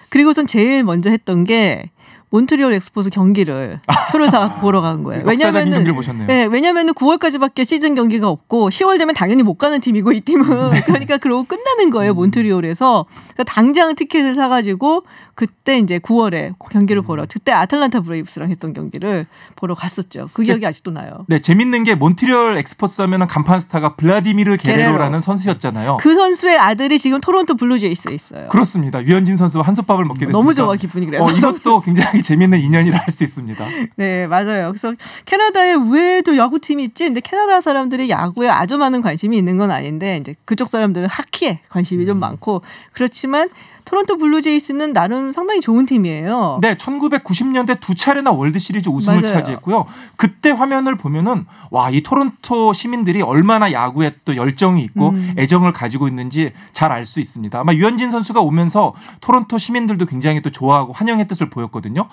그리고선 제일 먼저 했던 게 몬트리올 엑스포스 경기를 표를 사 보러 간 거예요. 역사적인 경기를 보셨네요. 네, 왜냐면은 9월까지밖에 시즌 경기가 없고 10월 되면 당연히 못 가는 팀이고 이 팀은 그러니까 그러고 끝나는 거예요. 몬트리올에서 그러니까 당장 티켓을 사가지고 그때 이제 9월에 경기를 보러 그때 아틀란타 브레이브스랑 했던 경기를 보러 갔었죠. 그 기억이 아직도 나요. 네, 재밌는 게 몬트리올 엑스포스 하면은 간판 스타가 블라디미르 게레로라는 선수였잖아요. 그 선수의 아들이 지금 토론토 블루제이스에 있어요. 그렇습니다. 유현진 선수와 한솥밥을 먹게 됐습니다. 너무 좋아 기분이 그래서 이것도 굉장히 재밌는 인연이라 할 수 있습니다. 네, 맞아요. 그래서 캐나다에 왜도 야구팀이 있지? 근데 캐나다 사람들이 야구에 아주 많은 관심이 있는 건 아닌데 이제 그쪽 사람들은 하키에 관심이 좀 많고 그렇지만 토론토 블루제이스는 나름 상당히 좋은 팀이에요. 네, 1990년대 두 차례나 월드시리즈 우승을 차지했고요. 그때 화면을 보면은 와, 이 토론토 시민들이 얼마나 야구에 또 열정이 있고 애정을 가지고 있는지 잘 알 수 있습니다. 아마 유현진 선수가 오면서 토론토 시민들도 굉장히 또 좋아하고 환영의 뜻을 보였거든요.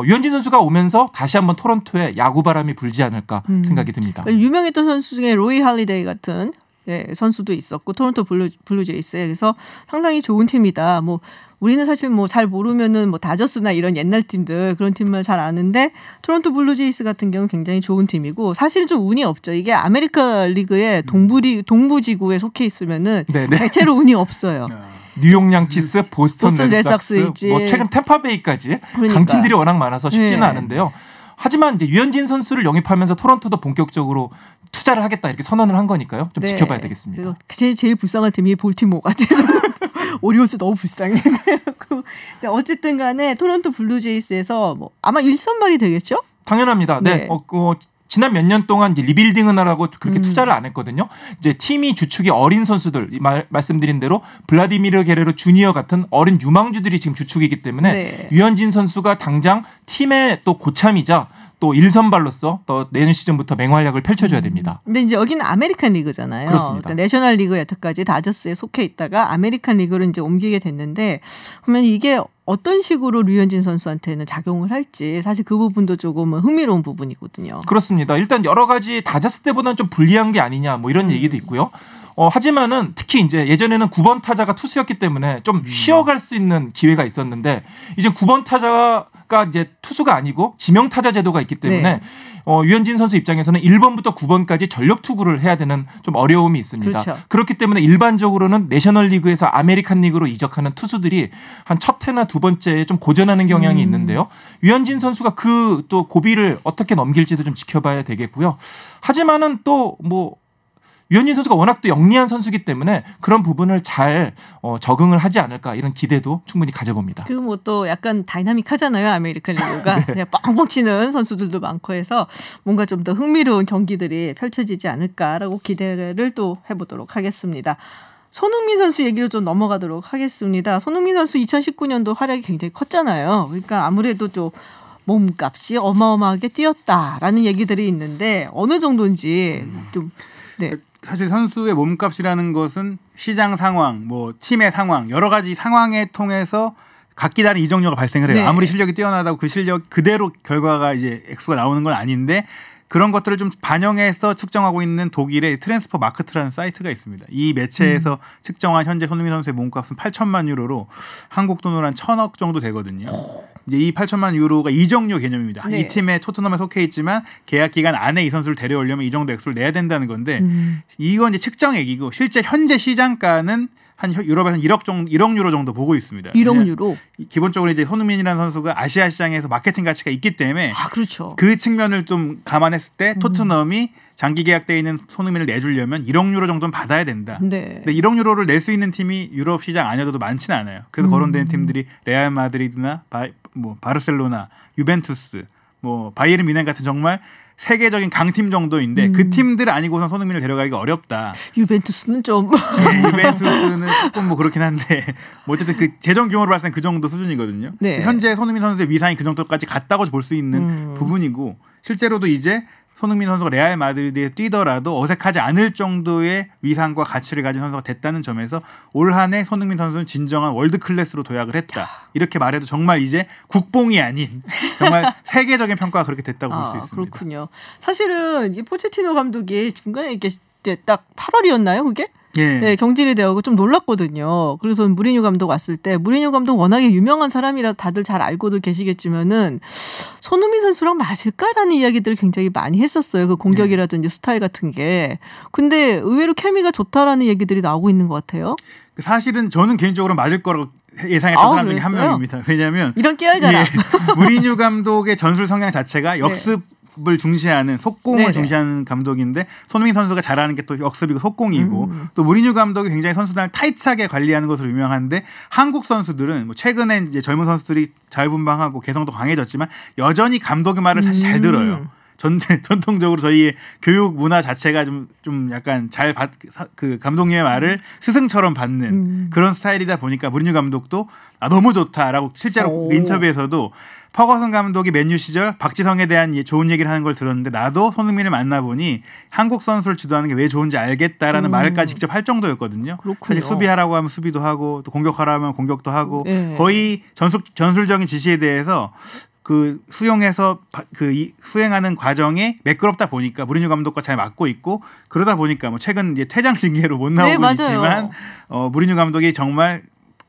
유현진 선수가 오면서 다시 한번 토론토에 야구 바람이 불지 않을까 생각이 듭니다. 유명했던 선수 중에 로이 할리데이 같은 선수도 있었고 토론토 블루제이스에 그래서 상당히 좋은 팀이다. 뭐 우리는 사실 뭐 잘 모르면은 뭐 다저스나 이런 옛날 팀들 그런 팀만 잘 아는데 토론토 블루제이스 같은 경우는 굉장히 좋은 팀이고 사실 좀 운이 없죠. 이게 아메리카 리그의 동부지구에 속해 있으면은 대체로 운이 없어요. 뉴욕 양키스, 보스턴 레드삭스, 있지. 뭐 최근 템파베이까지 강팀들이 워낙 많아서 쉽지는 않은데요. 하지만 이제 유현진 선수를 영입하면서 토론토도 본격적으로 투자를 하겠다 이렇게 선언을 한 거니까요. 좀 지켜봐야 되겠습니다. 제일 불쌍한 팀이 볼티모어 같아요. 오리올스 너무 불쌍해. 근데 어쨌든 간에 토론토 블루제이스에서 뭐 아마 1선발이 되겠죠? 당연합니다. 네. 지난 몇 년 동안 이제 리빌딩을 하라고 그렇게 투자를 안 했거든요. 이제 팀이 주축이 어린 선수들, 말씀드린 대로 블라디미르 게레로 주니어 같은 어린 유망주들이 지금 주축이기 때문에 유현진 선수가 당장 팀의 또 고참이자 또 1선발로서 또 내년 시즌부터 맹활약을 펼쳐줘야 됩니다. 근데 이제 여기는 아메리칸 리그잖아요. 그렇습니다. 그러니까 내셔널 리그 여태까지 다저스에 속해 있다가 아메리칸 리그로 이제 옮기게 됐는데 그러면 이게 어떤 식으로 류현진 선수한테는 작용을 할지 사실 그 부분도 조금 흥미로운 부분이거든요. 그렇습니다. 일단 여러 가지 다저스 때보다는 좀 불리한 게 아니냐 뭐 이런 얘기도 있고요. 하지만은 특히 이제 예전에는 9번 타자가 투수였기 때문에 좀 쉬어갈 수 있는 기회가 있었는데 이제 9번 타자가 이제 투수가 아니고 지명 타자 제도가 있기 때문에 유현진 선수 입장에서는 1번부터 9번까지 전력 투구를 해야 되는 좀 어려움이 있습니다. 그렇죠. 그렇기 때문에 일반적으로는 내셔널리그에서 아메리칸 리그로 이적하는 투수들이 한 첫 해나 두 번째에 좀 고전하는 경향이 있는데요. 유현진 선수가 그 또 고비를 어떻게 넘길지도 좀 지켜봐야 되겠고요. 하지만은 또 뭐 유현진 선수가 워낙 또 영리한 선수이기 때문에 그런 부분을 잘 적응을 하지 않을까 이런 기대도 충분히 가져봅니다. 그리고 뭐 또 약간 다이나믹하잖아요. 아메리칸 리그가. 그냥 뻥뻥 치는 선수들도 많고 해서 뭔가 좀 더 흥미로운 경기들이 펼쳐지지 않을까라고 기대를 또 해보도록 하겠습니다. 손흥민 선수 얘기로 좀 넘어가도록 하겠습니다. 손흥민 선수 2019년도 활약이 굉장히 컸잖아요. 그러니까 아무래도 좀 몸값이 어마어마하게 뛰었다라는 얘기들이 있는데 어느 정도인지 좀 사실 선수의 몸값이라는 것은 시장 상황, 뭐 팀의 상황, 여러 가지 상황에 통해서 각기 다른 이적료가 발생을 해요. 아무리 실력이 뛰어나다고 그 실력 그대로 결과가 이제 액수가 나오는 건 아닌데 그런 것들을 좀 반영해서 측정하고 있는 독일의 트랜스퍼 마크트라는 사이트가 있습니다. 이 매체에서 측정한 현재 손흥민 선수의 몸값은 8천만 유로로 한국 돈으로 한 1,000억 정도 되거든요. 이제 이 8천만 유로가 이적료 개념입니다. 이 팀에 토트넘에 속해 있지만 계약 기간 안에 이 선수를 데려오려면 이 정도 액수를 내야 된다는 건데 이건 이제 측정액이고 실제 현재 시장가는 한 유럽에서는 1억 유로 정도 보고 있습니다. 1억 유로. 기본적으로 이제 손흥민이라는 선수가 아시아 시장에서 마케팅 가치가 있기 때문에 그렇죠. 그 측면을 좀 감안했을 때 토트넘이 장기 계약돼 있는 손흥민을 내주려면 1억 유로 정도는 받아야 된다. 근데 1억 유로를 낼 수 있는 팀이 유럽 시장 아니어도 많지는 않아요. 그래서 거론되는 팀들이 레알 마드리드나 바르셀로나, 유벤투스, 뭐 바이에른 뮌헨 같은 정말 세계적인 강팀 정도인데 그 팀들 아니고선 손흥민을 데려가기가 어렵다. 유벤투스는 좀 네, 유벤투스는 조금 뭐 그렇긴 한데 뭐 어쨌든 그 재정 규모로 봤을 땐 그 정도 수준이거든요. 네. 현재 손흥민 선수의 위상이 그 정도까지 갔다고 볼 수 있는 부분이고 실제로도 이제 손흥민 선수가 레알 마드리드에 뛰더라도 어색하지 않을 정도의 위상과 가치를 가진 선수가 됐다는 점에서 올 한 해 손흥민 선수는 진정한 월드 클래스로 도약을 했다. 이렇게 말해도 정말 이제 국뽕이 아닌 정말 세계적인 평가가 그렇게 됐다고 볼 수 있습니다. 그렇군요. 사실은 이 포체티노 감독이 중간에 이렇게 딱 8월이었나요, 그게? 예. 네, 경질이 되어서 좀 놀랐거든요. 그래서 무리뉴 감독 왔을 때 무리뉴 감독 워낙에 유명한 사람이라 다들 잘 알고도 계시겠지만은 손흥민 선수랑 맞을까라는 이야기들을 굉장히 많이 했었어요. 그 공격이라든지 스타일 같은 게. 근데 의외로 케미가 좋다라는 얘기들이 나오고 있는 것 같아요. 사실은 저는 개인적으로 맞을 거라고 예상했던 사람 중에 한 명입니다. 왜냐하면 이런 깨알잖아. 예, 무리뉴 감독의 전술 성향 자체가 역습을 중시하는 속공을 네네. 중시하는 감독인데 손흥민 선수가 잘하는 게 또 역습이고 속공이고 또 무리뉴 감독이 굉장히 선수단을 타이트하게 관리하는 것으로 유명한데 한국 선수들은 뭐 최근에 이제 젊은 선수들이 자유분방하고 개성도 강해졌지만 여전히 감독의 말을 사실 잘 들어요. 전통적으로 저희의 교육 문화 자체가 좀 약간 그 감독님의 말을 스승처럼 받는 그런 스타일이다 보니까 무리뉴 감독도 너무 좋다라고 실제로 인터뷰에서도 퍼거슨 감독이 맨유 시절 박지성에 대한 좋은 얘기를 하는 걸 들었는데 나도 손흥민을 만나보니 한국 선수를 지도하는 게 왜 좋은지 알겠다라는 말까지 직접 할 정도였거든요. 그렇군요. 사실 수비하라고 하면 수비도 하고 또 공격하라고 하면 공격도 하고 거의 전술적인 지시에 대해서 그 수용해서 수행하는 과정에 매끄럽다 보니까 무리뉴 감독과 잘 맞고 있고 그러다 보니까 뭐 최근 이제 퇴장 징계로 못 나오고 있지만 무리뉴 감독이 정말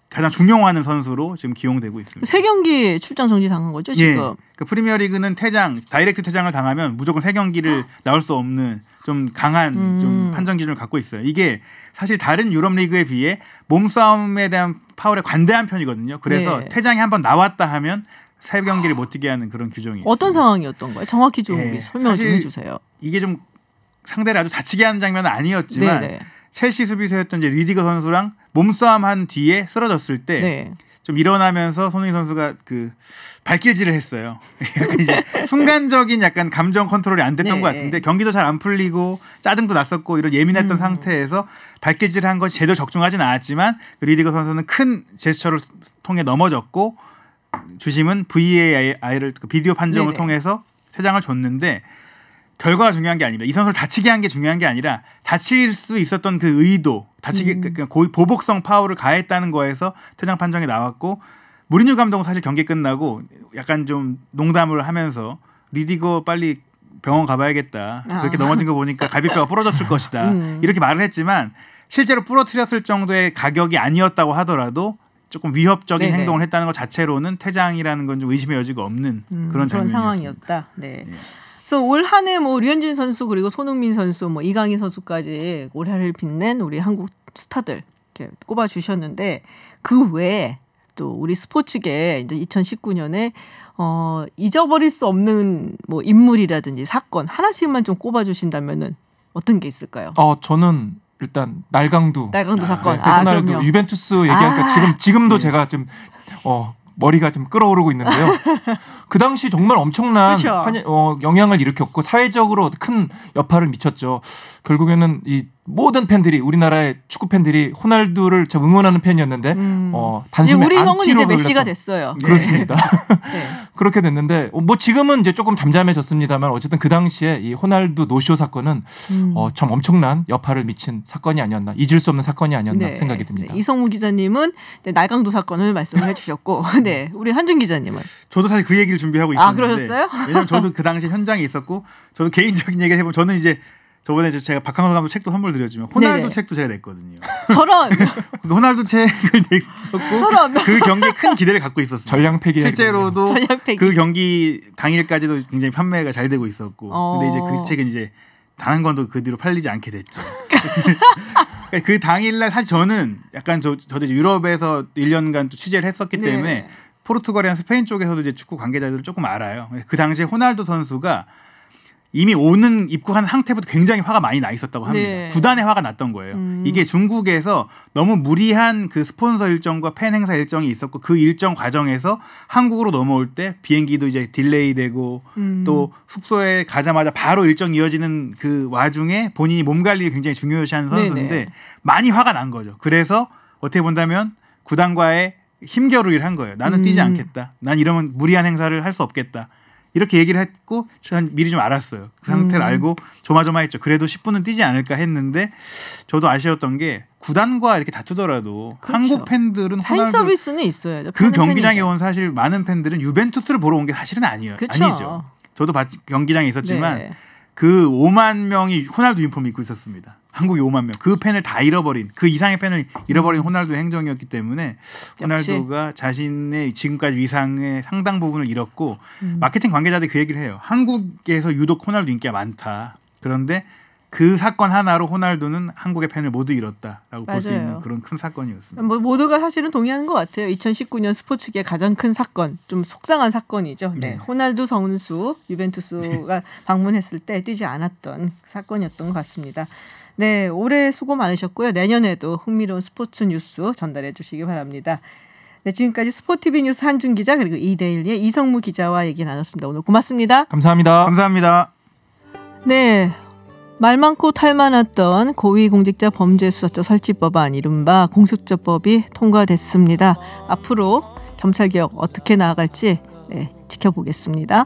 가장 중용하는 선수로 지금 기용되고 있습니다. 3경기 출장 정지 당한 거죠 지금? 예. 그 프리미어리그는 다이렉트 퇴장을 당하면 무조건 3경기를 나올 수 없는 좀 강한 좀 판정 기준을 갖고 있어요. 이게 사실 다른 유럽 리그에 비해 몸싸움에 대한 파울에 관대한 편이거든요. 그래서 퇴장이 한번 나왔다 하면 3경기를 못 뛰게 하는 그런 규정이 있어요. 어떤 상황이었던 거예요? 정확히 좀 설명 좀 해주세요. 이게 좀 상대를 아주 다치게 하는 장면은 아니었지만 첼시 수비수였던 이제 리디거 선수랑 몸싸움한 뒤에 쓰러졌을 때 좀 일어나면서 손흥민 선수가 그 발길질을 했어요. 약간 이제 순간적인 약간 감정 컨트롤이 안 됐던 것 같은데 경기도 잘 안 풀리고 짜증도 났었고 이런 예민했던 상태에서 발길질을 한 것이 제대로 적중하진 않았지만 그 리디거 선수는 큰 제스처를 통해 넘어졌고 주심은 VAR을 비디오 판정을 통해서 퇴장을 줬는데 결과가 중요한 게 아닙니다. 이 선수를 다치게 한 게 중요한 게 아니라 다칠 수 있었던 그 의도, 보복성 파울을 가했다는 거에서 퇴장 판정이 나왔고 무리뉴 감독은 사실 경기 끝나고 약간 좀 농담을 하면서 리디거 빨리 병원 가봐야겠다. 그렇게 넘어진 거 보니까 갈비뼈가 부러졌을 것이다. 이렇게 말을 했지만 실제로 부러뜨렸을 정도의 가격이 아니었다고 하더라도 조금 위협적인 행동을 했다는 것 자체로는 퇴장이라는 건 좀 의심의 여지가 없는 그런 상황이었다. 네. 그래서 올 한 해 뭐 류현진 선수 그리고 손흥민 선수 뭐 이강인 선수까지 올해를 빛낸 우리 한국 스타들 이렇게 꼽아 주셨는데 그 외에 또 우리 스포츠계 이제 2019년에 잊어버릴 수 없는 뭐 인물이라든지 사건 하나씩만 좀 꼽아 주신다면은 어떤 게 있을까요? 저는 일단 날강두 사건. 호날두 유벤투스 얘기하니까 지금도 제가 좀 머리가 좀 끓어오르고 있는데요. 그 당시 정말 엄청난 영향을 일으켰고 사회적으로 큰 여파를 미쳤죠. 결국에는 이 모든 팬들이 우리나라의 축구 팬들이 호날두를 참 응원하는 팬이었는데 단숨에 우리 형은 이제 메시가 흘렸던. 됐어요. 그렇습니다. 그렇게 됐는데 뭐 지금은 이제 조금 잠잠해졌습니다만 어쨌든 그 당시에 이 호날두 노쇼 사건은 참 엄청난 여파를 미친 사건이 아니었나 잊을 수 없는 사건이 아니었나 생각이 듭니다. 이성우 기자님은 날강도 사건을 말씀을 해주셨고 우리 한준 기자님은 저도 사실 그 얘기를 준비하고 있었는데 그러셨어요? 왜냐면 저도 그 당시 현장에 있었고 저도 개인적인 얘기를 해보면 저는 이제 저번에 제가 박항서 감독 책도 선물 드렸지만 호날두 책도 제가 냈거든요. 저런 호날두 책을 냈었고 그 경기에 큰 기대를 갖고 있었어요. 전량 폐기 실제로도 그 경기 당일까지도 굉장히 판매가 잘 되고 있었고 근데 이제 그 책은 이제 단 한 권도 그 뒤로 팔리지 않게 됐죠. 그 당일날 사실 저는 약간 저도 유럽에서 1년간 또 취재를 했었기 때문에 포르투갈이나 스페인 쪽에서도 이제 축구 관계자들을 조금 알아요. 그 당시에 호날두 선수가 이미 오는 입국한 상태부터 굉장히 화가 많이 나 있었다고 합니다. 네. 구단에 화가 났던 거예요. 이게 중국에서 너무 무리한 그 스폰서 일정과 팬 행사 일정이 있었고 그 일정 과정에서 한국으로 넘어올 때 비행기도 이제 딜레이되고 또 숙소에 가자마자 바로 일정 이어지는 그 와중에 본인이 몸 관리를 굉장히 중요시하는 선수인데 네네. 많이 화가 난 거죠. 그래서 어떻게 본다면 구단과의 힘겨루기를 한 거예요. 나는 뛰지 않겠다. 난 이러면 무리한 행사를 할 수 없겠다. 이렇게 얘기를 했고 전 미리 좀 알았어요. 그 상태를 알고 조마조마했죠. 그래도 10분은 뛰지 않을까 했는데 저도 아쉬웠던 게 구단과 이렇게 다투더라도 그렇죠. 한국 팬들은 팬 서비스는 있어야죠. 그 경기장에 팬이니까. 온 사실 많은 팬들은 유벤투스를 보러 온 게 사실은 아니에요. 그렇죠. 아니죠. 저도 경기장에 있었지만 네. 그 5만 명이 호날두 유니폼을 입고 있었습니다. 한국이 5만 명. 그 팬을 다 잃어버린 그 이상의 팬을 잃어버린 호날두의 행정이었기 때문에 호날두가 자신의 지금까지 위상의 상당 부분을 잃었고 마케팅 관계자들이 그 얘기를 해요. 한국에서 유독 호날두 인기가 많다. 그런데 그 사건 하나로 호날두는 한국의 팬을 모두 잃었다라고 볼 수 있는 그런 큰 사건이었습니다. 뭐 모두가 사실은 동의하는 것 같아요. 2019년 스포츠계 가장 큰 사건, 좀 속상한 사건이죠. 네. 호날두 선수 유벤투스가 방문했을 때 뛰지 않았던 사건이었던 것 같습니다. 네, 올해 수고 많으셨고요. 내년에도 흥미로운 스포츠 뉴스 전달해 주시기 바랍니다. 네, 지금까지 스포티비 뉴스 한준 기자 그리고 이데일리의 이성무 기자와 얘기 나눴습니다. 오늘 고맙습니다. 감사합니다. 감사합니다. 네. 말 많고 탈 많았던 고위공직자 범죄수사처 설치법안 이른바 공수처법이 통과됐습니다. 앞으로 검찰개혁 어떻게 나아갈지 지켜보겠습니다.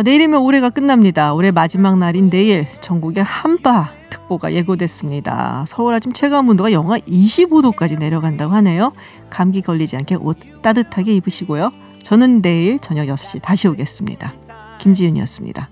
내일이면 올해가 끝납니다. 올해 마지막 날인 내일 전국에 한파 특보가 예고됐습니다. 서울 아침 체감온도가 영하 25도까지 내려간다고 하네요. 감기 걸리지 않게 옷 따뜻하게 입으시고요. 저는 내일 저녁 6시 다시 오겠습니다. 김지윤이었습니다.